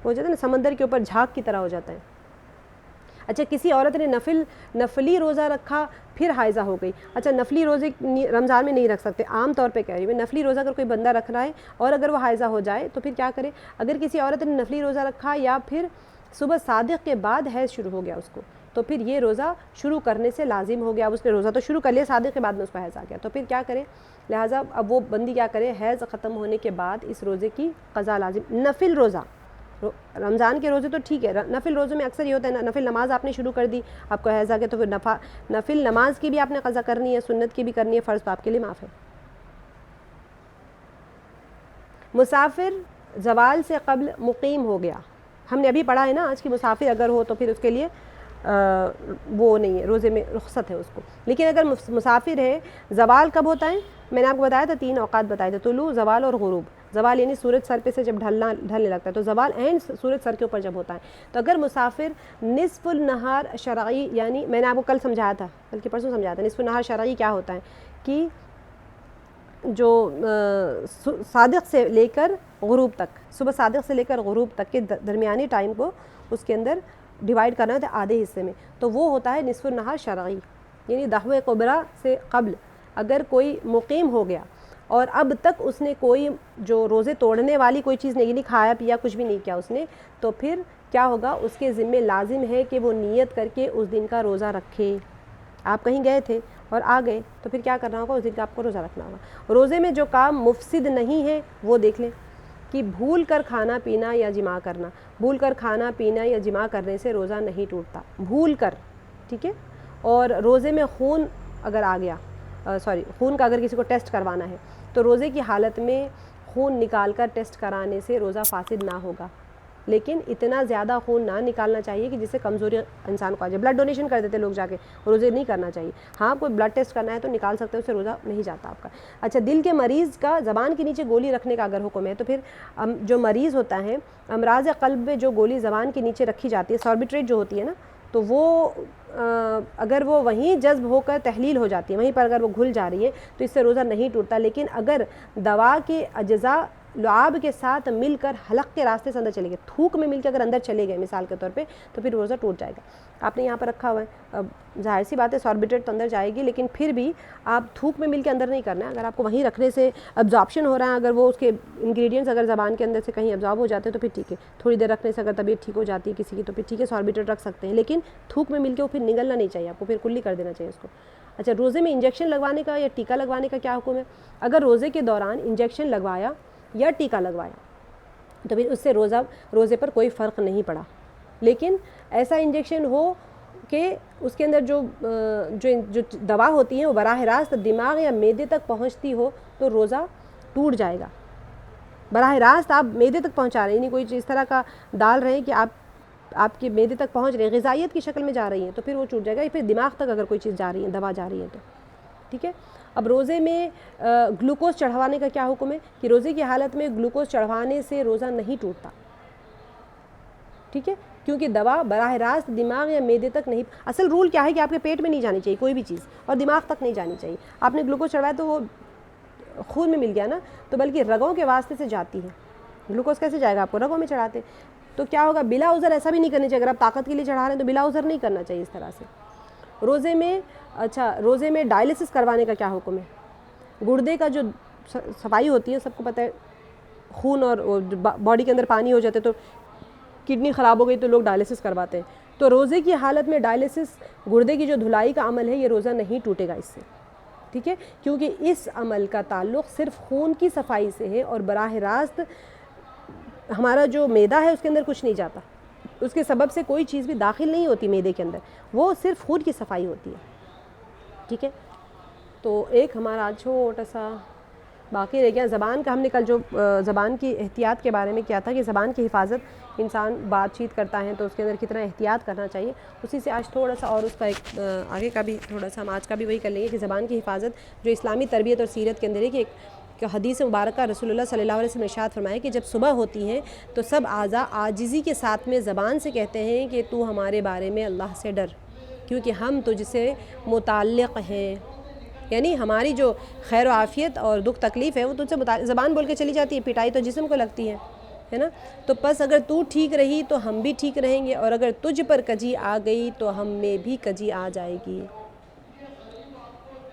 ہو جاتا ہے نا سمندر کے اوپر جھاگ کی طرح ہو جاتا ہے. اچھا کسی عورت نے نفلی روزہ رکھا پھر حائضہ ہو گئی. اچھا نفلی روزے رمضان میں نہیں رکھ سکتے، عام طور پہ کہہ رہی ہوں میں. نفلی روزہ اگر کوئی بندہ رکھ رہا ہے اور اگر وہ حائضہ ہو جائے تو پھر کیا کرے؟ اگر کسی عورت نے نفلی روزہ رکھا یا پھر صبح صادق کے بعد حیض شروع ہو گیا اس کو، تو پھر یہ روزہ شروع کرنے سے لازم ہو گیا. اب اس نے روزہ تو شروع کر لیا، صادق کے بعد میں اس کو حیض آ گیا، تو پھر کیا کرے؟ لہٰذا اب وہ بندی کیا کرے؟ حیض ختم ہونے کے بعد اس روزے کی قضا لازم. نفل روزہ، رمضان کے روزے تو ٹھیک ہے، نفل روزوں میں اکثر یہ ہوتا ہے نا، نفل نماز آپ نے شروع کر دی، آپ کو حیض آ گیا، تو پھر نفل نماز کی بھی آپ نے قضا کرنی ہے، سنت کی بھی کرنی ہے، فرض تو آپ کے لیے معاف ہے. مسافر زوال سے قبل مقیم ہو گیا، ہم نے ابھی پڑھا ہے نا آج کی مسافر اگر ہو تو پھر اس کے لیے وہ نہیں ہے، روزے میں رخصت ہے اس کو. لیکن اگر مسافر ہے، زوال کب ہوتا ہے؟ میں نے آپ کو بتایا تھا 3 اوقات بتائے تھے، طلوع، زوال اور غروب. زوال یعنی سورج سر پہ سے جب ڈھلنے لگتا ہے، تو زوال اینڈ سورج سر کے اوپر جب ہوتا ہے. تو اگر مسافر نصف النہار شرعی، یعنی میں نے آپ کو کل سمجھایا تھا، بلکہ پرسوں سمجھایا تھا، نصف النہار شرعی کیا ہوتا ہے کہ جو صادق سے لے کر غروب تک، صبح صادق سے لے کر غروب تک کے درمیانی ٹائم کو اس کے اندر ڈیوائیڈ کرنا ہوتا ہے آدھے حصے میں، تو وہ ہوتا ہے نصف النہار شرعی. یعنی دعوی کبریٰ سے قبل اگر کوئی مقیم ہو گیا اور اب تک اس نے کوئی جو روزے توڑنے والی کوئی چیز نہیں کھایا پیا، کچھ بھی نہیں کیا اس نے، تو پھر کیا ہوگا؟ اس کے ذمے لازم ہے کہ وہ نیت کر کے اس دن کا روزہ رکھے. آپ کہیں گئے تھے اور آ گئے تو پھر کیا کرنا ہوگا؟ اس دن کا آپ کو روزہ رکھنا ہوگا. روزے میں جو کام مفسد نہیں ہے وہ دیکھ لیں کہ بھول کر کھانا پینا یا جماع کرنا. بھول کر کھانا پینا یا جماع کرنے سے روزہ نہیں ٹوٹتا، بھول کر، ٹھیک ہے. اور روزے میں خون اگر آ گیا، خون کا اگر کسی کو ٹیسٹ کروانا ہے تو روزے کی حالت میں خون نکال کر ٹیسٹ کرانے سے روزہ فاسد نہ ہوگا. لیکن اتنا زیادہ خون نہ نکالنا چاہیے کہ جس سے کمزوری انسان کو آ جائے. بلڈ ڈونیشن کر دیتے لوگ جا کے، روزے نہیں کرنا چاہیے. ہاں کوئی بلڈ ٹیسٹ کرنا ہے تو نکال سکتے ہیں، اس سے روزہ نہیں جاتا آپ کا. اچھا دل کے مریض کا زبان کے نیچے گولی رکھنے کا اگر حکم ہے تو پھر جو مریض ہوتا ہے، امراض قلب میں جو گولی زبان کے نیچے رکھی جاتی ہے، ساربیٹریٹ جو ہوتی ہے نا، تو وہ اگر وہ وہیں جذب ہو کر تحلیل ہو جاتی ہے، وہیں پر اگر وہ گھل جا رہی ہے تو اس سے روزہ نہیں ٹوٹتا. لیکن اگر دوا کے اجزاء لعاب کے ساتھ مل کر حلق کے راستے سے اندر چلے گئے، تھوک میں مل کے اگر اندر چلے گئے مثال کے طور پہ، تو پھر روزہ ٹوٹ جائے گا. آپ نے یہاں پر رکھا ہوا ہے، اب ظاہر سی بات ہے ساربیٹریٹ تو اندر جائے گی، لیکن پھر بھی آپ تھوک میں مل کے اندر نہیں کرنا ہے. اگر آپ کو وہیں رکھنے سے ابزارپشن ہو رہا ہے، اگر وہ اس کے انگریڈینٹس اگر زبان کے اندر سے کہیں ابزارب ہو جاتے ہیں تو پھر ٹھیک ہے. تھوڑی دیر رکھنے سے اگر طبیعت ٹھیک ہو جاتی ہے کسی کی تو پھر ٹھیک ہے، ساربیٹریٹ رکھ سکتے ہیں. لیکن تھوک میں مل کے وہ پھر نگلنا نہیں چاہیے، آپ کو پھر کلی کر دینا چاہیے اس کو. اچھا روزے میں انجیکشن لگوانے کا یا ٹیکا لگوانے کا کیا حکم ہے؟ اگر روزے کے دوران انجیکشن لگوایا یا ٹیکا لگوایا تو پھر اس سے روزے پر کوئی فرق نہیں پڑا. لیکن ایسا انجیکشن ہو کہ اس کے اندر جو دوا ہوتی ہے وہ براہ راست دماغ یا معدے تک پہنچتی ہو تو روزہ ٹوٹ جائے گا. براہ راست آپ معدے تک پہنچا رہے ہیں، یعنی کوئی اس طرح کا ڈال رہے ہیں کہ آپ کے معدے تک پہنچ رہے ہیں، غذائیت کی شکل میں جا رہی ہیں، تو پھر وہ ٹوٹ جائے گا. پھر دماغ تک اگر کوئی چیز جا رہی ہے، دوا جا رہی ہے تو ٹھیک ہے. اب روزے میں گلوکوز چڑھوانے کا کیا حکم ہے؟ کہ روزے کی حالت میں گلوکوز چڑھوانے سے روزہ نہیں ٹوٹتا، ٹھیک ہے، کیونکہ دوا براہ راست دماغ یا معدے تک نہیں. اصل رول کیا ہے کہ آپ کے پیٹ میں نہیں جانی چاہیے کوئی بھی چیز، اور دماغ تک نہیں جانی چاہیے. آپ نے گلوکوز چڑھوایا تو وہ خون میں مل گیا نا، تو بلکہ رگوں کے واسطے سے جاتی ہے. گلوکوز کیسے جائے گا؟ آپ کو رگوں میں چڑھاتے. تو کیا ہوگا؟ بلا عذر ایسا بھی نہیں کرنا چاہیے. اگر آپ طاقت کے لیے چڑھا رہے ہیں تو بلا عذر نہیں کرنا چاہیے اس طرح سے. روزے میں روزے میں ڈائلسس کروانے کا کیا حکم ہے؟ گردے کا جو صفائی ہوتی ہے، سب کو پتہ ہے، خون اور باڈی کے اندر پانی ہو جاتے تو کڈنی خراب ہو گئی تو لوگ ڈائلسس کرواتے ہیں. تو روزے کی حالت میں ڈائلسس، گردے کی جو دھلائی کا عمل ہے، یہ روزہ نہیں ٹوٹے گا اس سے. ٹھیک ہے، کیونکہ اس عمل کا تعلق صرف خون کی صفائی سے ہے اور براہ راست ہمارا جو معدہ ہے اس کے اندر کچھ نہیں جاتا، اس کے سبب سے کوئی چیز بھی داخل نہیں ہوتی معدے کے اندر، وہ صرف خون کی صفائی ہوتی ہے. ٹھیک ہے، تو ایک ہمارا چھوٹا سا باقی رہ گیا زبان کا. ہم نے کل جو زبان کی احتیاط کے بارے میں کیا تھا کہ زبان کی حفاظت، انسان بات چیت کرتا ہے تو اس کے اندر کتنا احتیاط کرنا چاہیے، اسی سے آج تھوڑا سا اور اس کا ایک آگے کا بھی تھوڑا سا ہم آج کا بھی وہی کر لیں گے کہ زبان کی حفاظت جو اسلامی تربیت اور سیرت کے اندر ہے کہ حدیث مبارکہ رسول اللہ صلی اللہ علیہ وسلم نے ارشاد فرمایا کہ جب صبح ہوتی ہیں تو سب اعضاء عاجزی کے ساتھ میں زبان سے کہتے ہیں کہ تو ہمارے بارے میں اللہ سے ڈر، کیونکہ ہم تجھ سے متعلق ہیں. یعنی ہماری جو خیر و عافیت اور دکھ تکلیف ہے وہ تجھ سے زبان بول کے چلی جاتی ہے، پٹائی تو جسم کو لگتی ہے نا. تو پس اگر تو ٹھیک رہی تو ہم بھی ٹھیک رہیں گے، اور اگر تجھ پر کجی آ گئی تو ہم میں بھی کجی آ جائے گی.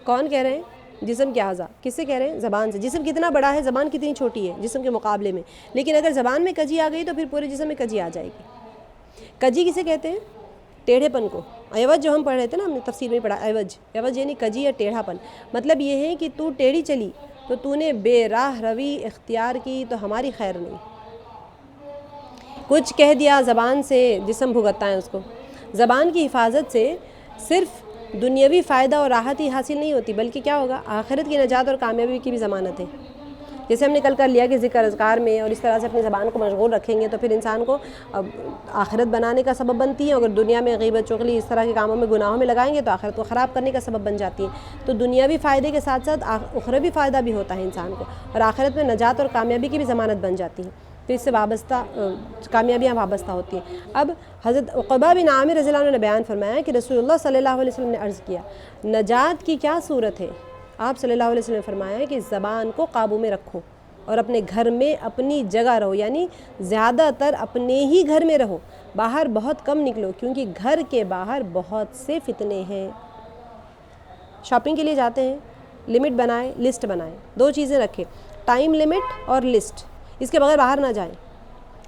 کون کہہ رہے ہیں؟ جسم کے اعضاء. کس سے کہہ رہے ہیں؟ زبان سے. جسم کتنا بڑا ہے، زبان کتنی چھوٹی ہے جسم کے مقابلے میں، لیکن اگر زبان میں کجی آ گئی تو پھر پورے جسم میں کجی آ جائے گی. کجی کسے کہتے ہیں؟ ٹیڑھے پن کو. عوج جو ہم پڑھ رہے تھے نا، ہم نے تفسیر میں پڑھا عوج یعنی کجی یا ٹیڑھا پن. مطلب یہ ہے کہ تو ٹیڑھی چلی تو تو نے بے راہ روی اختیار کی تو ہماری خیر نہیں. کچھ کہہ دیا زبان سے، جسم بھگتتا ہے اس کو. زبان کی حفاظت سے صرف دنیاوی فائدہ اور راحت ہی حاصل نہیں ہوتی، بلکہ کیا ہوگا؟ آخرت کی نجات اور کامیابی کی بھی ضمانت ہے. جیسے ہم نے کل کر لیا کہ ذکر اذکار میں اور اس طرح سے اپنی زبان کو مشغول رکھیں گے تو پھر انسان کو آخرت بنانے کا سبب بنتی ہے. اگر دنیا میں غیبت چغلی اس طرح کے کاموں میں گناہوں میں لگائیں گے تو آخرت کو خراب کرنے کا سبب بن جاتی ہیں. تو دنیاوی فائدے کے ساتھ ساتھ اخروی فائدہ بھی ہوتا ہے انسان کو، اور آخرت میں نجات اور کامیابی کی بھی ضمانت بن جاتی ہے. تو اس سے وابستہ کامیابیاں وابستہ ہوتی ہیں. اب حضرت عقبہ بن عامر رضی اللہ عنہ نے بیان فرمایا کہ رسول اللہ صلی اللہ علیہ وسلم نے عرض کیا نجات کی کیا صورت ہے؟ آپ صلی اللہ علیہ وسلم نے فرمایا کہ زبان کو قابو میں رکھو اور اپنے گھر میں اپنی جگہ رہو، یعنی زیادہ تر اپنے ہی گھر میں رہو، باہر بہت کم نکلو، کیونکہ گھر کے باہر بہت سے فتنے ہیں. شاپنگ کے لیے جاتے ہیں، لمٹ بنائیں، لسٹ بنائیں. دو چیزیں رکھیں، ٹائم لمٹ اور لسٹ. اس کے بغیر باہر نہ جائیں.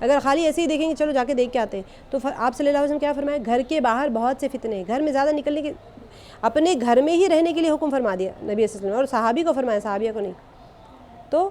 اگر خالی ایسے ہی دیکھیں گے چلو جا کے دیکھ کے آتے ہیں، تو آپ صلی اللہ علیہ وسلم کیا فرمایا؟ گھر کے باہر بہت سے فتنے ہیں. گھر میں زیادہ نکلنے کے، اپنے گھر میں ہی رہنے کے لیے حکم فرما دیا نبی صلی اللہ علیہ وسلم، اور صحابی کو فرمایا، صحابیہ کو نہیں. تو